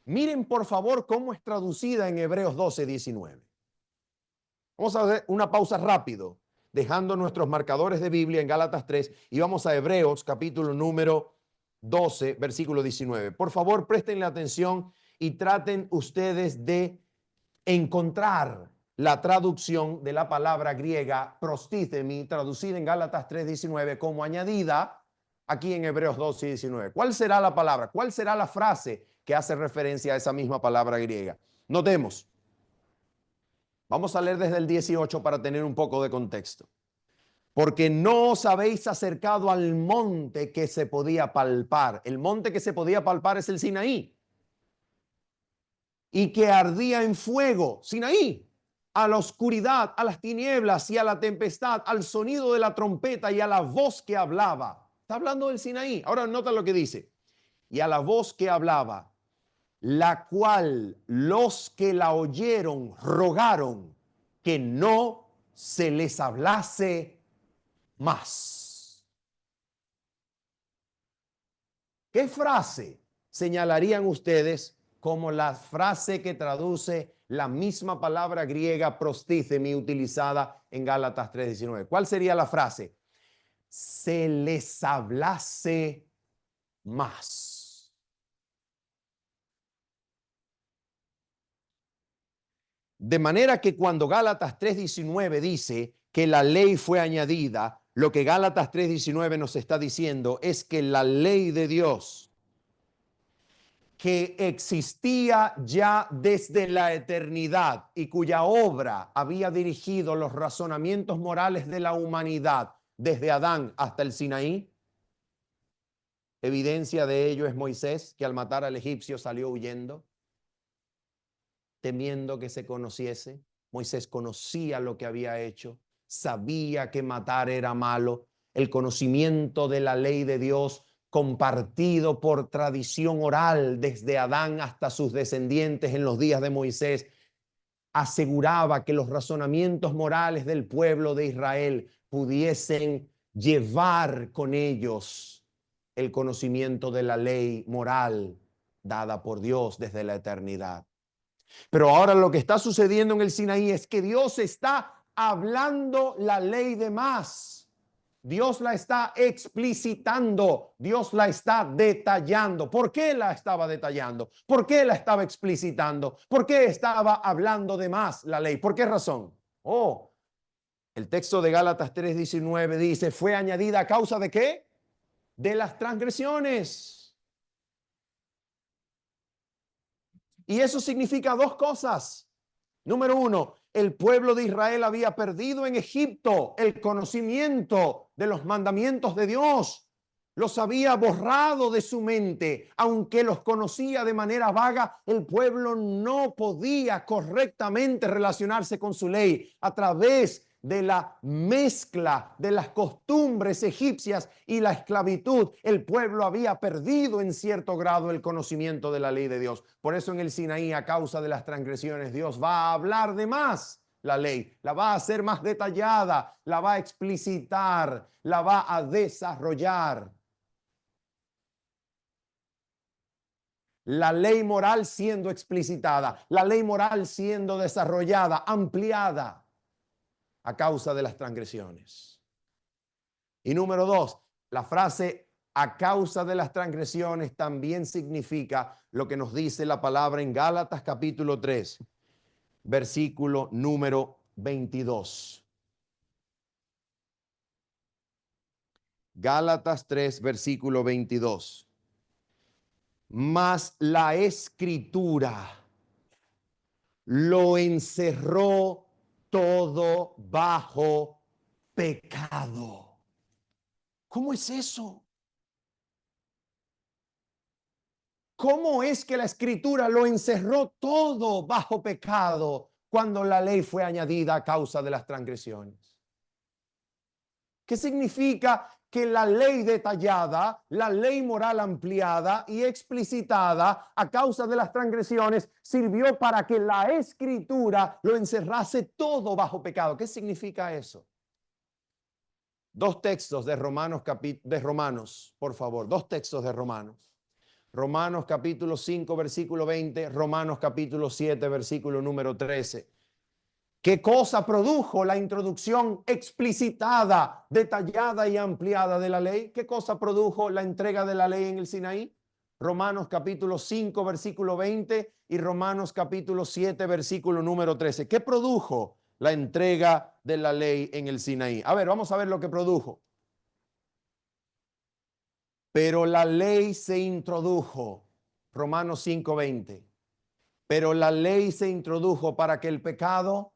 miren por favor cómo es traducida en Hebreos 12:19. Vamos a hacer una pausa rápido, dejando nuestros marcadores de Biblia en Gálatas 3 y vamos a Hebreos capítulo número 12, versículo 19. Por favor, prestenle atención y traten ustedes de encontrar la traducción de la palabra griega prostíthemi, traducida en Gálatas 3:19 como añadida aquí en Hebreos 2:19. ¿Cuál será la palabra? ¿Cuál será la frase que hace referencia a esa misma palabra griega? Notemos. Vamos a leer desde el 18 para tener un poco de contexto. Porque no os habéis acercado al monte que se podía palpar. El monte que se podía palpar es el Sinaí. Y que ardía en fuego, Sinaí, a la oscuridad, a las tinieblas y a la tempestad, al sonido de la trompeta y a la voz que hablaba. Está hablando del Sinaí. Ahora nota lo que dice. Y a la voz que hablaba, la cual los que la oyeron rogaron que no se les hablase más. ¿Qué frase señalarían ustedes como la frase que traduce la misma palabra griega prostíthemi utilizada en Gálatas 3:19? ¿Cuál sería la frase? Se les hablase más. De manera que cuando Gálatas 3:19 dice que la ley fue añadida, lo que Gálatas 3:19 nos está diciendo es que la ley de Dios, que existía ya desde la eternidad y cuya obra había dirigido los razonamientos morales de la humanidad desde Adán hasta el Sinaí. Evidencia de ello es Moisés, que al matar al egipcio salió huyendo, temiendo que se conociese. Moisés conocía lo que había hecho, sabía que matar era malo. El conocimiento de la ley de Dios, compartido por tradición oral desde Adán hasta sus descendientes en los días de Moisés, aseguraba que los razonamientos morales del pueblo de Israel pudiesen llevar con ellos el conocimiento de la ley moral dada por Dios desde la eternidad. Pero ahora lo que está sucediendo en el Sinaí es que Dios está hablando la ley de más. Dios la está explicitando, Dios la está detallando. ¿Por qué la estaba detallando? ¿Por qué la estaba explicitando? ¿Por qué estaba hablando de más la ley? ¿Por qué razón? Oh, el texto de Gálatas 3:19 dice, ¿fue añadida a causa de qué? De las transgresiones. Y eso significa dos cosas. Número uno, el pueblo de Israel había perdido en Egipto el conocimiento de los mandamientos de Dios. Los había borrado de su mente. Aunque los conocía de manera vaga, el pueblo no podía correctamente relacionarse con su ley a través de la mezcla de las costumbres egipcias y la esclavitud. El pueblo había perdido en cierto grado el conocimiento de la ley de Dios. Por eso en el Sinaí, a causa de las transgresiones, Dios va a hablar de más la ley, la va a hacer más detallada, la va a explicitar, la va a desarrollar. La ley moral siendo explicitada, la ley moral siendo desarrollada, ampliada a causa de las transgresiones. Y número dos, la frase a causa de las transgresiones también significa lo que nos dice la palabra en Gálatas capítulo 3, versículo número 22. Gálatas 3, versículo 22. Mas la escritura lo encerró todo bajo pecado. ¿Cómo es eso? ¿Cómo es que la escritura lo encerró todo bajo pecado cuando la ley fue añadida a causa de las transgresiones? ¿Qué significa que la ley detallada, la ley moral ampliada y explicitada a causa de las transgresiones sirvió para que la escritura lo encerrase todo bajo pecado? ¿Qué significa eso? Dos textos de Romanos, por favor, dos textos de Romanos. Romanos capítulo 5, versículo 20, Romanos capítulo 7, versículo número 13. ¿Qué cosa produjo la introducción explicitada, detallada y ampliada de la ley? ¿Qué cosa produjo la entrega de la ley en el Sinaí? Romanos capítulo 5, versículo 20 y Romanos capítulo 7, versículo número 13. ¿Qué produjo la entrega de la ley en el Sinaí? A ver, vamos a ver lo que produjo. Pero la ley se introdujo, Romanos 5, 20. Pero la ley se introdujo para que el pecado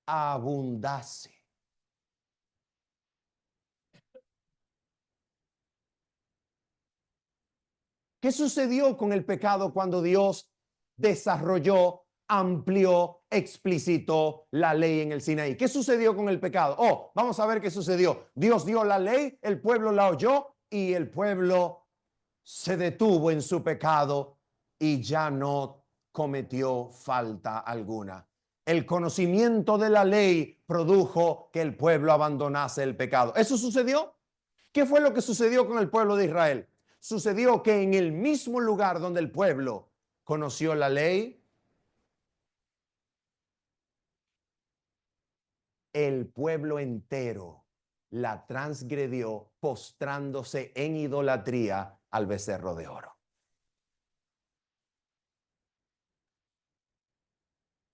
abundase. ¿Qué sucedió con el pecado cuando Dios desarrolló, amplió, explicitó la ley en el Sinaí? ¿Qué sucedió con el pecado? Oh, vamos a ver qué sucedió. Dios dio la ley, el pueblo la oyó y el pueblo se detuvo en su pecado y ya no cometió falta alguna. El conocimiento de la ley produjo que el pueblo abandonase el pecado. ¿Eso sucedió? ¿Qué fue lo que sucedió con el pueblo de Israel? Sucedió que en el mismo lugar donde el pueblo conoció la ley, el pueblo entero la transgredió postrándose en idolatría al becerro de oro.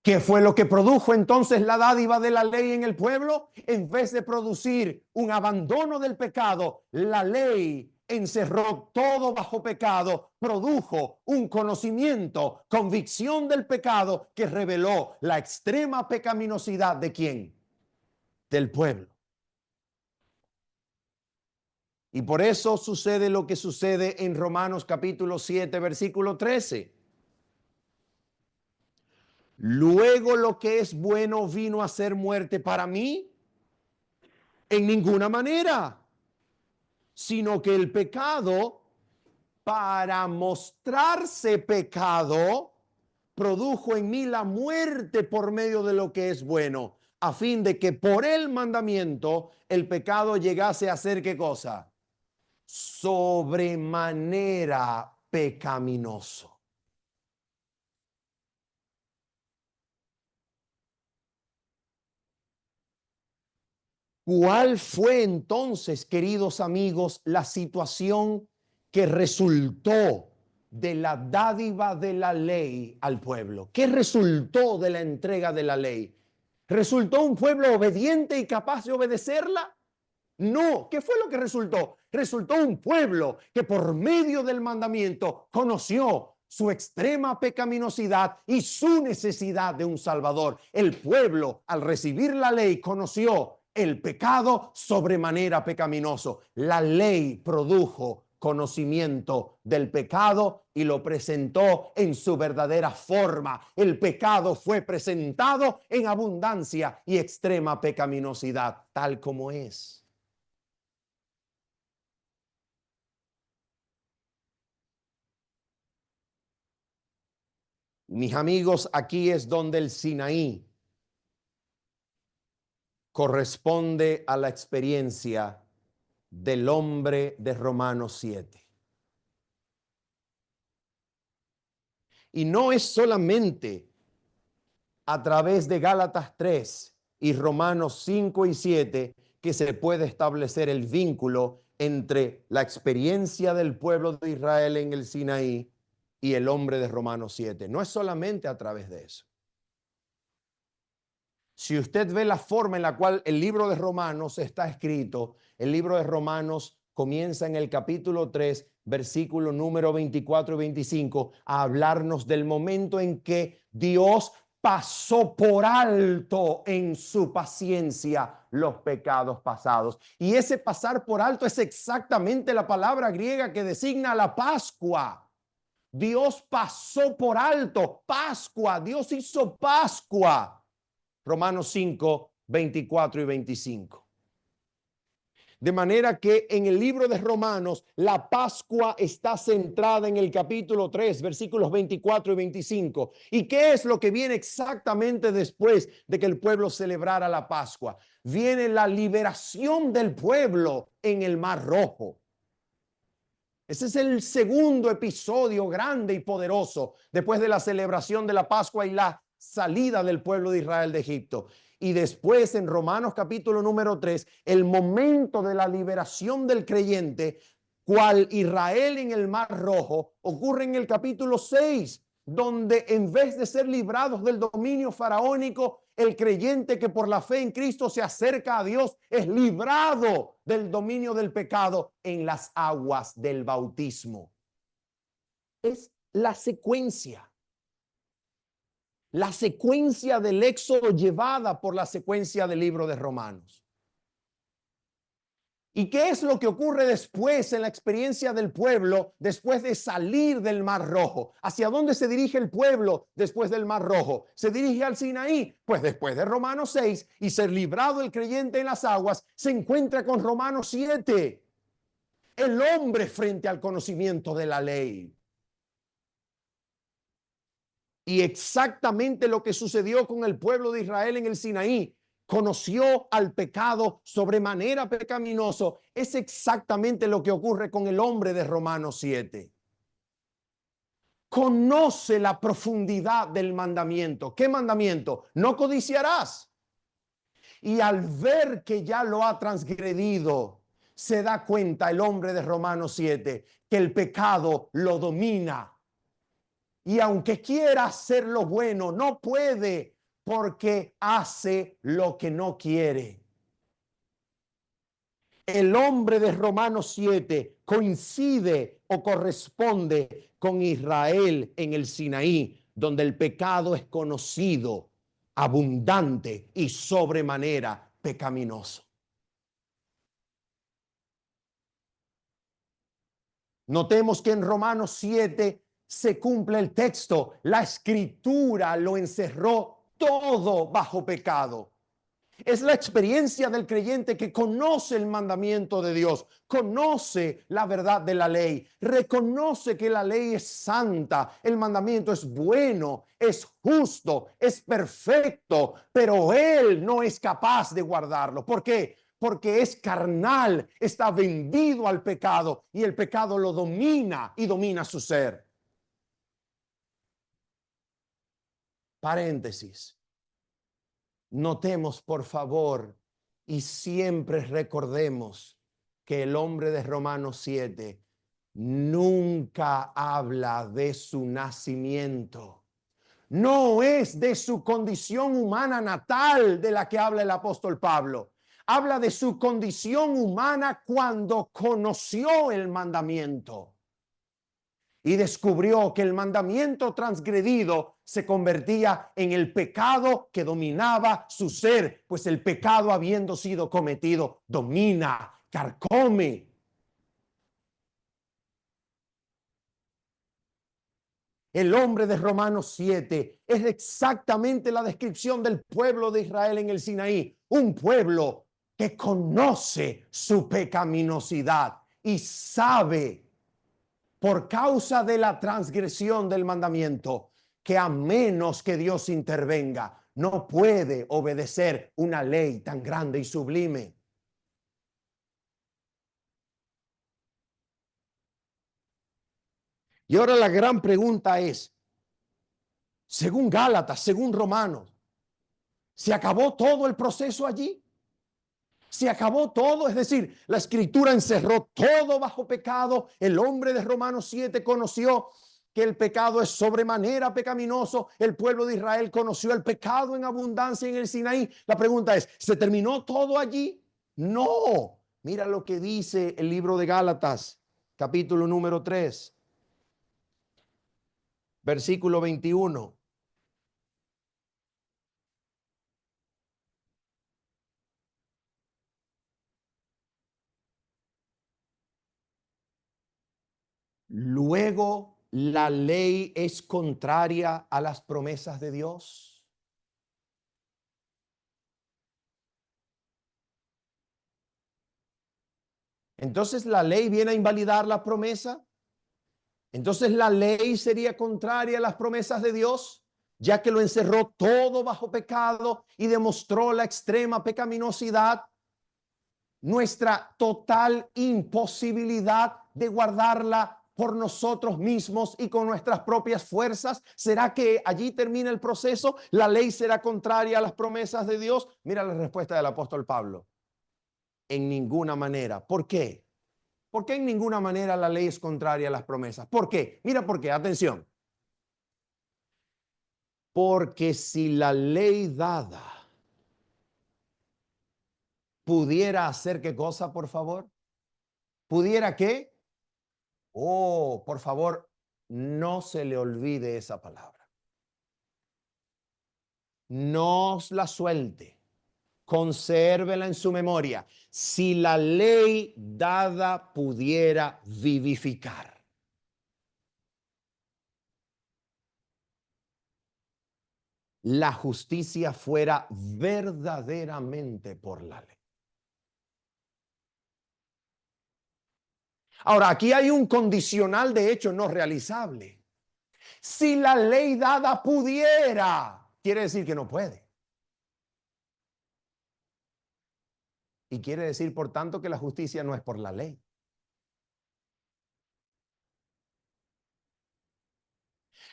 ¿Qué fue lo que produjo entonces la dádiva de la ley en el pueblo? En vez de producir un abandono del pecado, la ley encerró todo bajo pecado, produjo un conocimiento, convicción del pecado que reveló la extrema pecaminosidad de ¿quién? Del pueblo. Y por eso sucede lo que sucede en Romanos capítulo 7, versículo 13. Luego lo que es bueno vino a ser muerte para mí. En ninguna manera, sino que el pecado, para mostrarse pecado, produjo en mí la muerte por medio de lo que es bueno, a fin de que por el mandamiento el pecado llegase a ser ¿qué cosa? Sobremanera pecaminoso. ¿Cuál fue entonces, queridos amigos, la situación que resultó de la dádiva de la ley al pueblo? ¿Qué resultó de la entrega de la ley? ¿Resultó un pueblo obediente y capaz de obedecerla? No. ¿Qué fue lo que resultó? Resultó un pueblo que por medio del mandamiento conoció su extrema pecaminosidad y su necesidad de un Salvador. El pueblo, al recibir la ley, conoció el pecado sobremanera pecaminoso. La ley produjo conocimiento del pecado y lo presentó en su verdadera forma. El pecado fue presentado en abundancia y extrema pecaminosidad, tal como es. Mis amigos, aquí es donde el Sinaí corresponde a la experiencia del hombre de Romanos 7. Y no es solamente a través de Gálatas 3 y Romanos 5 y 7 que se puede establecer el vínculo entre la experiencia del pueblo de Israel en el Sinaí y el hombre de Romanos 7. No es solamente a través de eso. Si usted ve la forma en la cual el libro de Romanos está escrito, el libro de Romanos comienza en el capítulo 3, versículo número 24 y 25, a hablarnos del momento en que Dios pasó por alto en su paciencia los pecados pasados. Y ese pasar por alto es exactamente la palabra griega que designa la Pascua. Dios pasó por alto, Pascua, Dios hizo Pascua. Romanos 5, 24 y 25. De manera que en el libro de Romanos, la Pascua está centrada en el capítulo 3, versículos 24 y 25. ¿Y qué es lo que viene exactamente después de que el pueblo celebrara la Pascua? Viene la liberación del pueblo en el Mar Rojo. Ese es el segundo episodio grande y poderoso después de la celebración de la Pascua y la salida del pueblo de Israel de Egipto. Y después en Romanos capítulo número 3, el momento de la liberación del creyente cual Israel en el Mar Rojo, ocurre en el capítulo 6, donde en vez de ser librados del dominio faraónico, el creyente que por la fe en Cristo se acerca a Dios es librado del dominio del pecado en las aguas del bautismo. Es la secuencia del Éxodo llevada por la secuencia del libro de Romanos. ¿Y qué es lo que ocurre después en la experiencia del pueblo después de salir del Mar Rojo? ¿Hacia dónde se dirige el pueblo después del Mar Rojo? ¿Se dirige al Sinaí? Pues después de Romanos 6 y ser librado el creyente en las aguas, se encuentra con Romanos 7. El hombre frente al conocimiento de la ley. Y exactamente lo que sucedió con el pueblo de Israel en el Sinaí. Conoció al pecado sobremanera pecaminoso. Es exactamente lo que ocurre con el hombre de Romanos 7. Conoce la profundidad del mandamiento. ¿Qué mandamiento? No codiciarás. Y al ver que ya lo ha transgredido, se da cuenta el hombre de Romanos 7 que el pecado lo domina. Y aunque quiera hacer lo bueno, no puede, porque hace lo que no quiere. El hombre de Romanos 7 coincide o corresponde con Israel en el Sinaí, donde el pecado es conocido, abundante y sobremanera pecaminoso. Notemos que en Romanos 7 se cumple el texto. La escritura lo encerró todo bajo pecado. Es la experiencia del creyente que conoce el mandamiento de Dios, conoce la verdad de la ley, reconoce que la ley es santa, el mandamiento es bueno, es justo, es perfecto, pero él no es capaz de guardarlo. ¿Por qué? Porque es carnal, está vendido al pecado y el pecado lo domina y domina su ser. Paréntesis. Notemos, por favor, y siempre recordemos que el hombre de Romanos 7 nunca habla de su nacimiento. No es de su condición humana natal de la que habla el apóstol Pablo. Habla de su condición humana cuando conoció el mandamiento y descubrió que el mandamiento transgredido se convertía en el pecado que dominaba su ser, pues el pecado, habiendo sido cometido, domina, carcome. El hombre de Romanos 7 es exactamente la descripción del pueblo de Israel en el Sinaí, un pueblo que conoce su pecaminosidad y sabe, por causa de la transgresión del mandamiento, que a menos que Dios intervenga, no puede obedecer una ley tan grande y sublime. Y ahora la gran pregunta es, según Gálatas, según Romanos, ¿se acabó todo el proceso allí? Se acabó todo, es decir, la escritura encerró todo bajo pecado. El hombre de Romanos 7 conoció que el pecado es sobremanera pecaminoso. El pueblo de Israel conoció el pecado en abundancia en el Sinaí. La pregunta es, ¿se terminó todo allí? No. Mira lo que dice el libro de Gálatas, capítulo número 3, versículo 21. Luego, ¿la ley es contraria a las promesas de Dios? Entonces, ¿la ley viene a invalidar la promesa? Entonces, ¿la ley sería contraria a las promesas de Dios, ya que lo encerró todo bajo pecado y demostró la extrema pecaminosidad? Nuestra total imposibilidad de guardarla por nosotros mismos y con nuestras propias fuerzas. ¿Será que allí termina el proceso? ¿La ley será contraria a las promesas de Dios? Mira la respuesta del apóstol Pablo. En ninguna manera. ¿Por qué? ¿Por qué en ninguna manera la ley es contraria a las promesas? ¿Por qué? Mira por qué, atención. Porque si la ley dada pudiera hacer qué cosa, por favor, ¿pudiera qué? Oh, por favor, no se le olvide esa palabra. No la suelte. Consérvela en su memoria. Si la ley dada pudiera vivificar. La justicia fuera verdaderamente por la ley. Ahora, aquí hay un condicional de hecho no realizable. Si la ley dada pudiera, quiere decir que no puede. Y quiere decir, por tanto, que la justicia no es por la ley.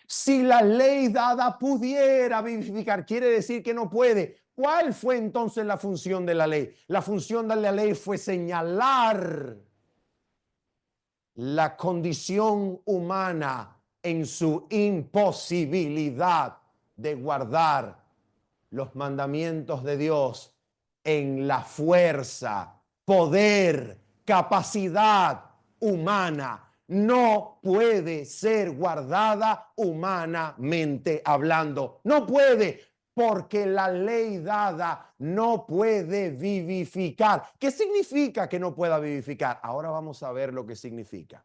Si la ley dada pudiera vivificar, quiere decir que no puede. ¿Cuál fue entonces la función de la ley? La función de la ley fue señalar la condición humana en su imposibilidad de guardar los mandamientos de Dios en la fuerza, poder, capacidad humana. No puede ser guardada humanamente hablando. No puede, porque la ley dada no puede vivificar. ¿Qué significa que no pueda vivificar? Ahora vamos a ver lo que significa.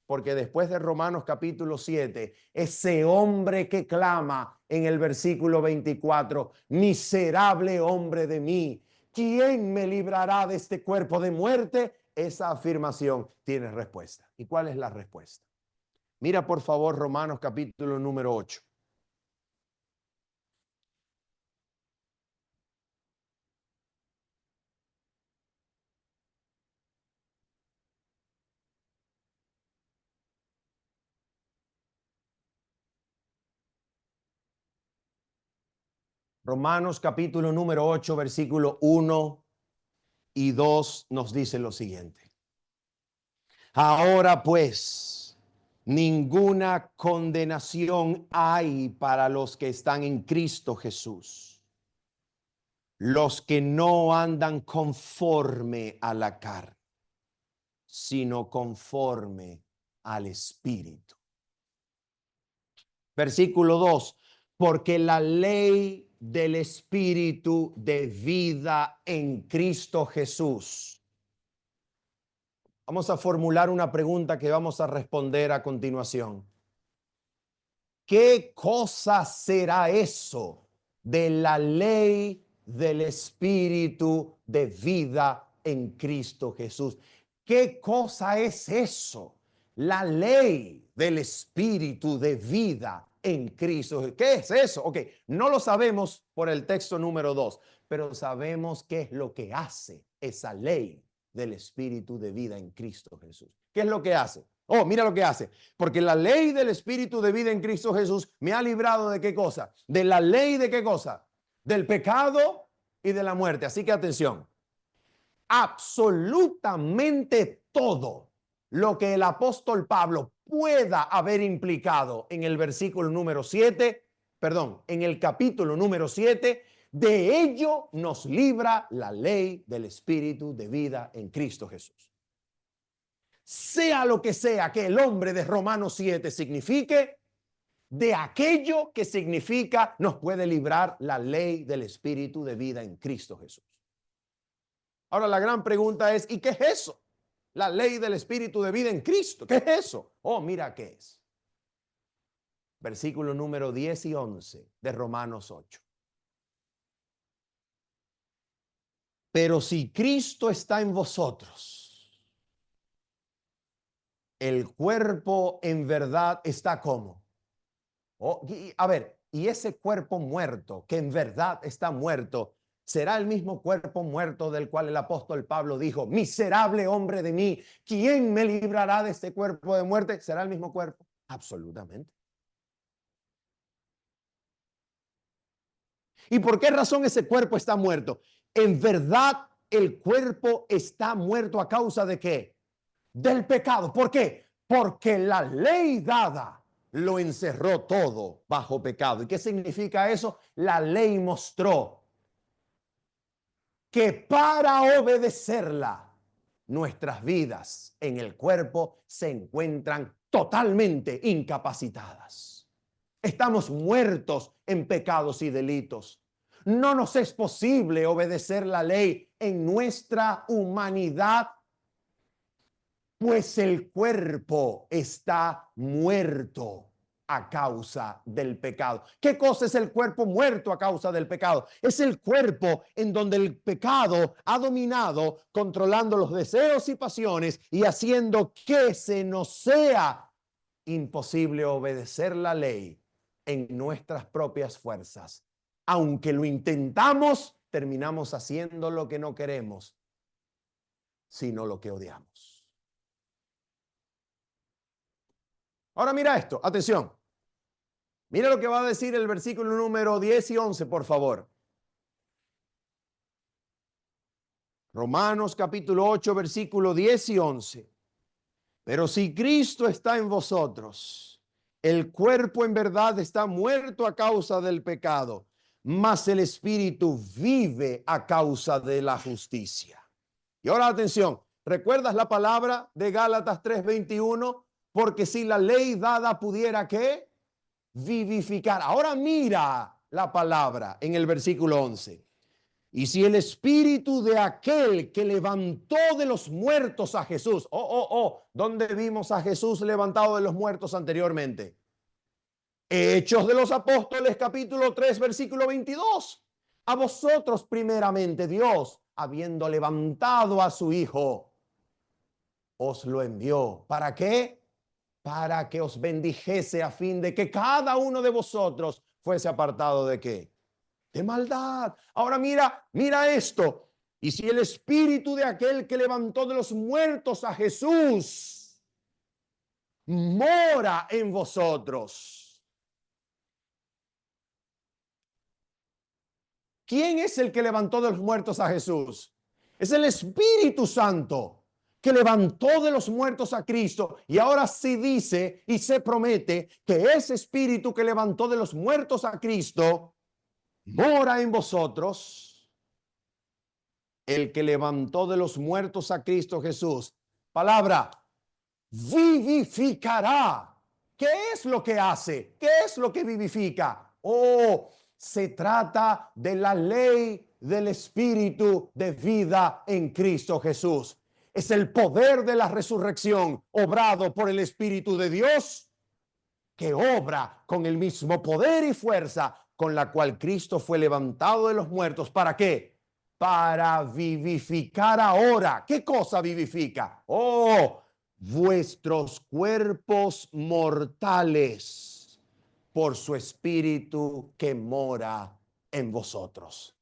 Porque después de Romanos capítulo 7, ese hombre que clama en el versículo 24, miserable hombre de mí, ¿quién me librará de este cuerpo de muerte? Esa afirmación tiene respuesta. ¿Y cuál es la respuesta? Mira por favor Romanos capítulo número 8. Romanos capítulo número 8, versículo 1 y 2 nos dice lo siguiente. Ahora pues, ninguna condenación hay para los que están en Cristo Jesús, los que no andan conforme a la carne, sino conforme al Espíritu. Versículo 2, porque la ley del Espíritu de vida en Cristo Jesús. Vamos a formular una pregunta que vamos a responder a continuación. ¿Qué cosa será eso de la ley del Espíritu de vida en Cristo Jesús? ¿Qué cosa es eso? La ley del Espíritu de vida en Cristo. ¿Qué es eso? Ok, no lo sabemos por el texto número 2, pero sabemos qué es lo que hace esa ley del Espíritu de vida en Cristo Jesús. ¿Qué es lo que hace? Oh, mira lo que hace. Porque la ley del Espíritu de vida en Cristo Jesús me ha librado de qué cosa? De la ley de qué cosa? Del pecado y de la muerte. Así que atención. Absolutamente todo lo que el apóstol Pablo pueda haber implicado en el versículo número 7, perdón, en el capítulo número 7, de ello nos libra la ley del Espíritu de vida en Cristo Jesús. Sea lo que sea que el hombre de Romanos 7 signifique, de aquello que significa nos puede librar la ley del Espíritu de vida en Cristo Jesús. Ahora la gran pregunta es, ¿y qué es eso? La ley del Espíritu de vida en Cristo. ¿Qué es eso? Oh, mira qué es. Versículo número 10 y 11 de Romanos 8. Pero si Cristo está en vosotros, el cuerpo en verdad está como. Oh, a ver, y ese cuerpo muerto, que en verdad está muerto, ¿será el mismo cuerpo muerto del cual el apóstol Pablo dijo, miserable hombre de mí, ¿quién me librará de este cuerpo de muerte? ¿Será el mismo cuerpo? Absolutamente. ¿Y por qué razón ese cuerpo está muerto? En verdad, el cuerpo está muerto a causa de ¿qué? del pecado. ¿Por qué? Porque la ley dada lo encerró todo bajo pecado. ¿Y qué significa eso? La ley mostró que para obedecerla, nuestras vidas en el cuerpo se encuentran totalmente incapacitadas. Estamos muertos en pecados y delitos. No nos es posible obedecer la ley en nuestra humanidad, pues el cuerpo está muerto a causa del pecado. ¿Qué cosa es el cuerpo muerto a causa del pecado? Es el cuerpo en donde el pecado ha dominado, controlando los deseos y pasiones y haciendo que se nos sea imposible obedecer la ley en nuestras propias fuerzas. Aunque lo intentamos, terminamos haciendo lo que no queremos, sino lo que odiamos. Ahora mira esto, atención. Mira lo que va a decir el versículo número 10 y 11, por favor. Romanos capítulo 8, versículo 10 y 11. Pero si Cristo está en vosotros, el cuerpo en verdad está muerto a causa del pecado, mas el espíritu vive a causa de la justicia. Y ahora atención, ¿recuerdas la palabra de Gálatas 3:21? Porque si la ley dada pudiera, ¿qué? Vivificar. Ahora mira la palabra en el versículo 11. Y si el espíritu de aquel que levantó de los muertos a Jesús, ¿dónde vimos a Jesús levantado de los muertos anteriormente? Hechos de los Apóstoles, capítulo 3, versículo 22. A vosotros primeramente Dios, habiendo levantado a su Hijo, os lo envió. ¿Para qué? Para que os bendijese a fin de que cada uno de vosotros fuese apartado de ¿qué? De maldad. Ahora mira esto. Y si el espíritu de aquel que levantó de los muertos a Jesús mora en vosotros. ¿Quién es el que levantó de los muertos a Jesús? Es el Espíritu Santo que levantó de los muertos a Cristo, y ahora sí dice y se promete que ese Espíritu que levantó de los muertos a Cristo mora en vosotros. El que levantó de los muertos a Cristo Jesús, palabra, vivificará. ¿Qué es lo que hace? ¿Qué es lo que vivifica? Se trata de la ley del Espíritu de vida en Cristo Jesús. Es el poder de la resurrección obrado por el Espíritu de Dios, que obra con el mismo poder y fuerza con la cual Cristo fue levantado de los muertos. ¿Para qué? Para vivificar ahora. ¿Qué cosa vivifica? Vuestros cuerpos mortales por su Espíritu que mora en vosotros.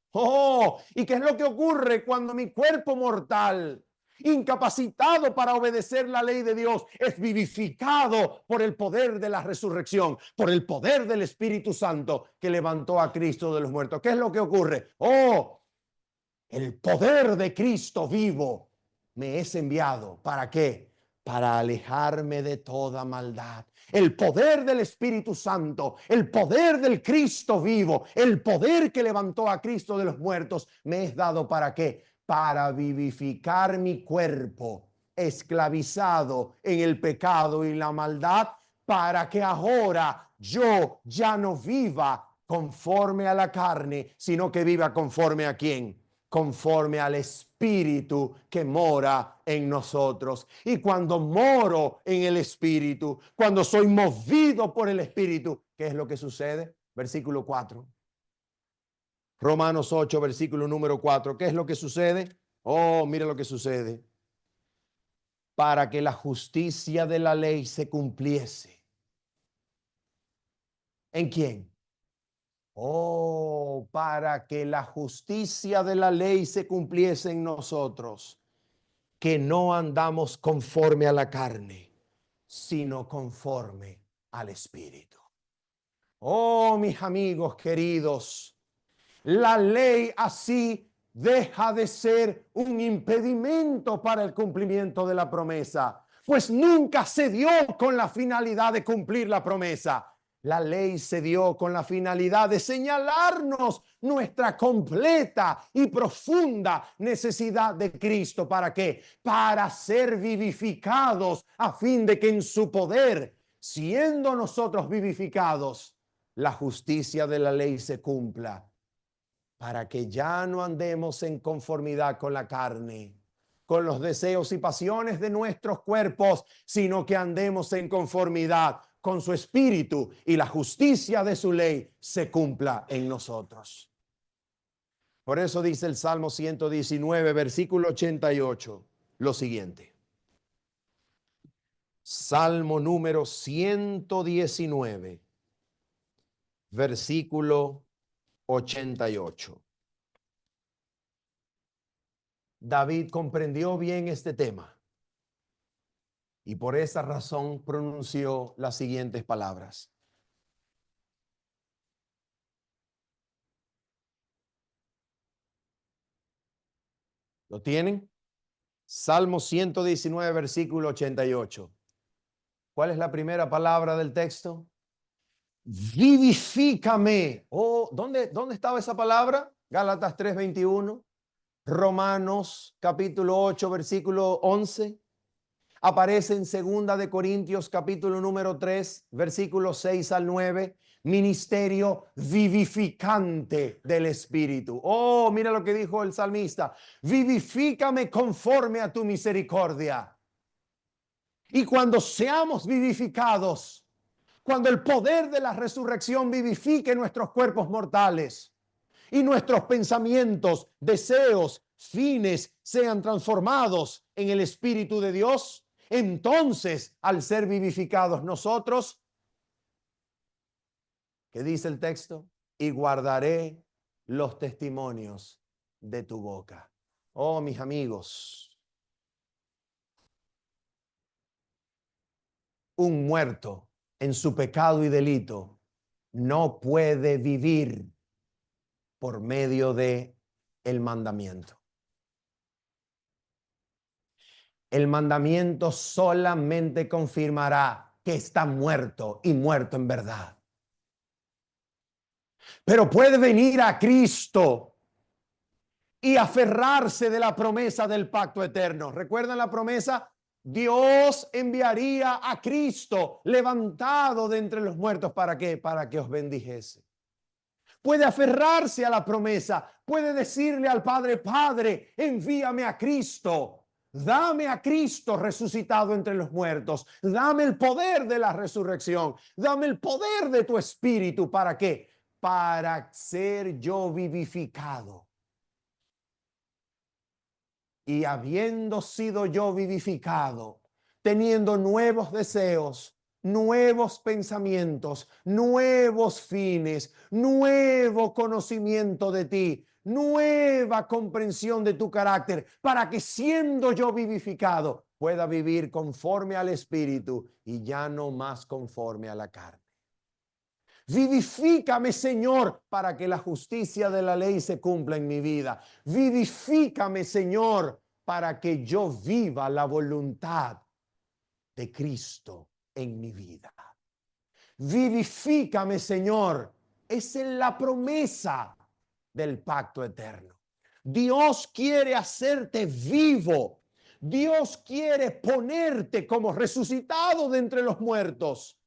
¿Y qué es lo que ocurre cuando mi cuerpo mortal, incapacitado para obedecer la ley de Dios, es vivificado por el poder de la resurrección, por el poder del Espíritu Santo que levantó a Cristo de los muertos? ¿Qué es lo que ocurre? El poder de Cristo vivo me es enviado. ¿Para qué? Para alejarme de toda maldad. El poder del Espíritu Santo, el poder del Cristo vivo, el poder que levantó a Cristo de los muertos, me es dado. ¿Para qué? Para vivificar mi cuerpo esclavizado en el pecado y la maldad, para que ahora yo ya no viva conforme a la carne, sino que viva conforme a ¿quién? Conforme al Espíritu que mora en nosotros. Y cuando moro en el Espíritu, cuando soy movido por el Espíritu, ¿qué es lo que sucede? Versículo 4. Romanos 8, versículo número 4. ¿Qué es lo que sucede? Mira lo que sucede. Para que la justicia de la ley se cumpliese. ¿En quién? Para que la justicia de la ley se cumpliese en nosotros, que no andamos conforme a la carne, sino conforme al Espíritu. Mis amigos queridos, la ley así deja de ser un impedimento para el cumplimiento de la promesa, pues nunca se dio con la finalidad de cumplir la promesa. La ley se dio con la finalidad de señalarnos nuestra completa y profunda necesidad de Cristo. ¿Para qué? Para ser vivificados, a fin de que en su poder, siendo nosotros vivificados, la justicia de la ley se cumpla, para que ya no andemos en conformidad con la carne, con los deseos y pasiones de nuestros cuerpos, sino que andemos en conformidad con su espíritu, y la justicia de su ley se cumpla en nosotros. Por eso dice el Salmo 119, versículo 88, lo siguiente. Salmo número 119, versículo 88. David comprendió bien este tema y por esa razón pronunció las siguientes palabras. ¿Lo tienen? Salmo 119, versículo 88. ¿Cuál es la primera palabra del texto? Vivifícame. Oh, ¿dónde estaba esa palabra? Gálatas 3:21. Romanos capítulo 8, versículo 11. Aparece en segunda de Corintios capítulo número 3, versículos 6 al 9. Ministerio vivificante del Espíritu. Oh, mira lo que dijo el salmista. Vivifícame conforme a tu misericordia. Y cuando seamos vivificados, cuando el poder de la resurrección vivifique nuestros cuerpos mortales y nuestros pensamientos, deseos, fines sean transformados en el Espíritu de Dios, entonces, al ser vivificados nosotros, ¿qué dice el texto? Y guardaré los testimonios de tu boca. Oh, mis amigos, un muerto en su pecado y delito no puede vivir por medio de el mandamiento. El mandamiento solamente confirmará que está muerto y muerto en verdad. Pero puede venir a Cristo y aferrarse de la promesa del pacto eterno. ¿Recuerdan la promesa? Dios enviaría a Cristo levantado de entre los muertos. ¿Para qué? Para que os bendijese. Puede aferrarse a la promesa, puede decirle al Padre: Padre, envíame a Cristo. Dame a Cristo resucitado entre los muertos. Dame el poder de la resurrección. Dame el poder de tu espíritu. ¿Para qué? Para ser yo vivificado. Y habiendo sido yo vivificado, teniendo nuevos deseos, nuevos pensamientos, nuevos fines, nuevo conocimiento de ti, nueva comprensión de tu carácter, para que siendo yo vivificado pueda vivir conforme al Espíritu y ya no más conforme a la carne. Vivifícame, Señor, para que la justicia de la ley se cumpla en mi vida. Vivifícame, Señor, para que yo viva la voluntad de Cristo en mi vida. Vivifícame, Señor. Esa es la promesa del pacto eterno. Dios quiere hacerte vivo. Dios quiere ponerte como resucitado de entre los muertos,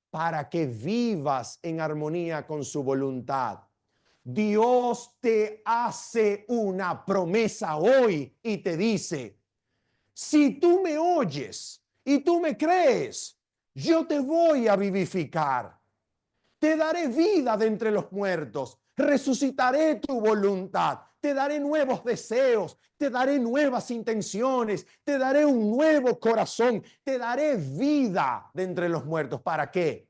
para que vivas en armonía con su voluntad. Dios te hace una promesa hoy y te dice: si tú me oyes y tú me crees, yo te voy a vivificar. Te daré vida de entre los muertos. Resucitaré tu voluntad. Te daré nuevos deseos. Te daré nuevas intenciones. Te daré un nuevo corazón. Te daré vida de entre los muertos. ¿Para qué?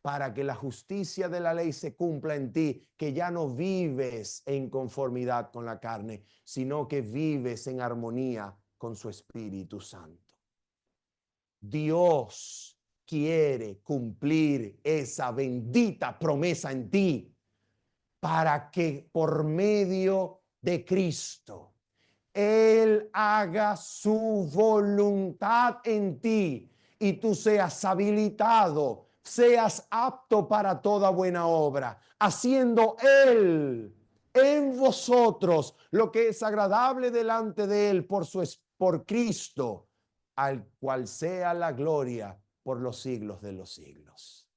Para que la justicia de la ley se cumpla en ti, que ya no vives en conformidad con la carne, sino que vives en armonía con su Espíritu Santo. Dios quiere cumplir esa bendita promesa en ti, para que por medio de Cristo. Él haga su voluntad en ti y tú seas habilitado, seas apto para toda buena obra, haciendo Él en vosotros lo que es agradable delante de Él por Cristo, al cual sea la gloria por los siglos de los siglos.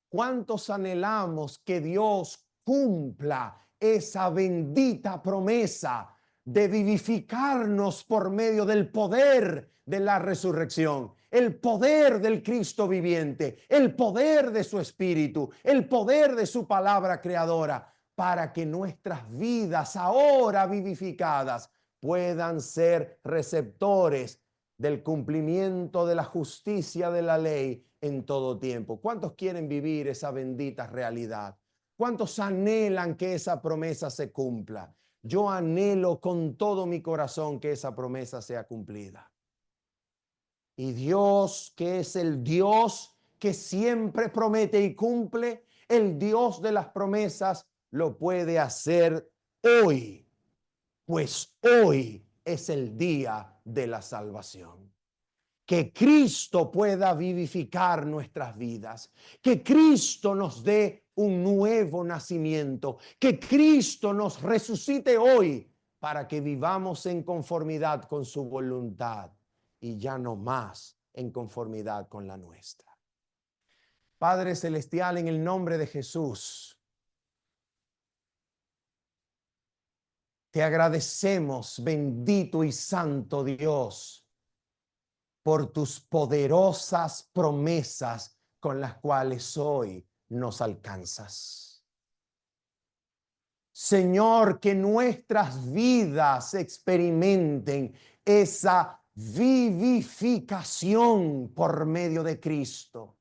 ¿Cuántos anhelamos que Dios cumpla esa bendita promesa de vivificarnos por medio del poder de la resurrección, el poder del Cristo viviente, el poder de su Espíritu, el poder de su palabra creadora, para que nuestras vidas ahora vivificadas puedan ser receptores del cumplimiento de la justicia de la ley en todo tiempo? ¿Cuántos quieren vivir esa bendita realidad? ¿Cuántos anhelan que esa promesa se cumpla? Yo anhelo con todo mi corazón que esa promesa sea cumplida. Y Dios, que es el Dios que siempre promete y cumple, el Dios de las promesas, lo puede hacer hoy, pues hoy es el día de la salvación. Que Cristo pueda vivificar nuestras vidas, que Cristo nos dé un nuevo nacimiento, que Cristo nos resucite hoy para que vivamos en conformidad con su voluntad y ya no más en conformidad con la nuestra. Padre Celestial, en el nombre de Jesús, te agradecemos, bendito y santo Dios, por tus poderosas promesas con las cuales hoy nos alcanzas. Señor, que nuestras vidas experimenten esa vivificación por medio de Cristo,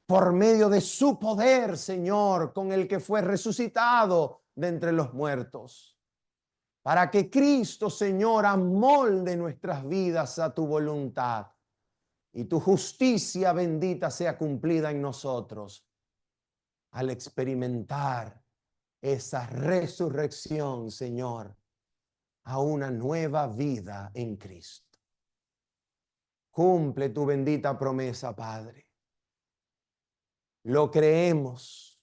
por medio de su poder, Señor, con el que fue resucitado de entre los muertos. Para que Cristo, Señor, amolde nuestras vidas a tu voluntad y tu justicia bendita sea cumplida en nosotros al experimentar esa resurrección, Señor, a una nueva vida en Cristo. Cumple tu bendita promesa, Padre. Lo creemos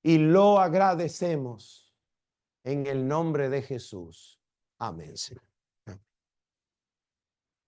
y lo agradecemos en el nombre de Jesús. Amén, Señor.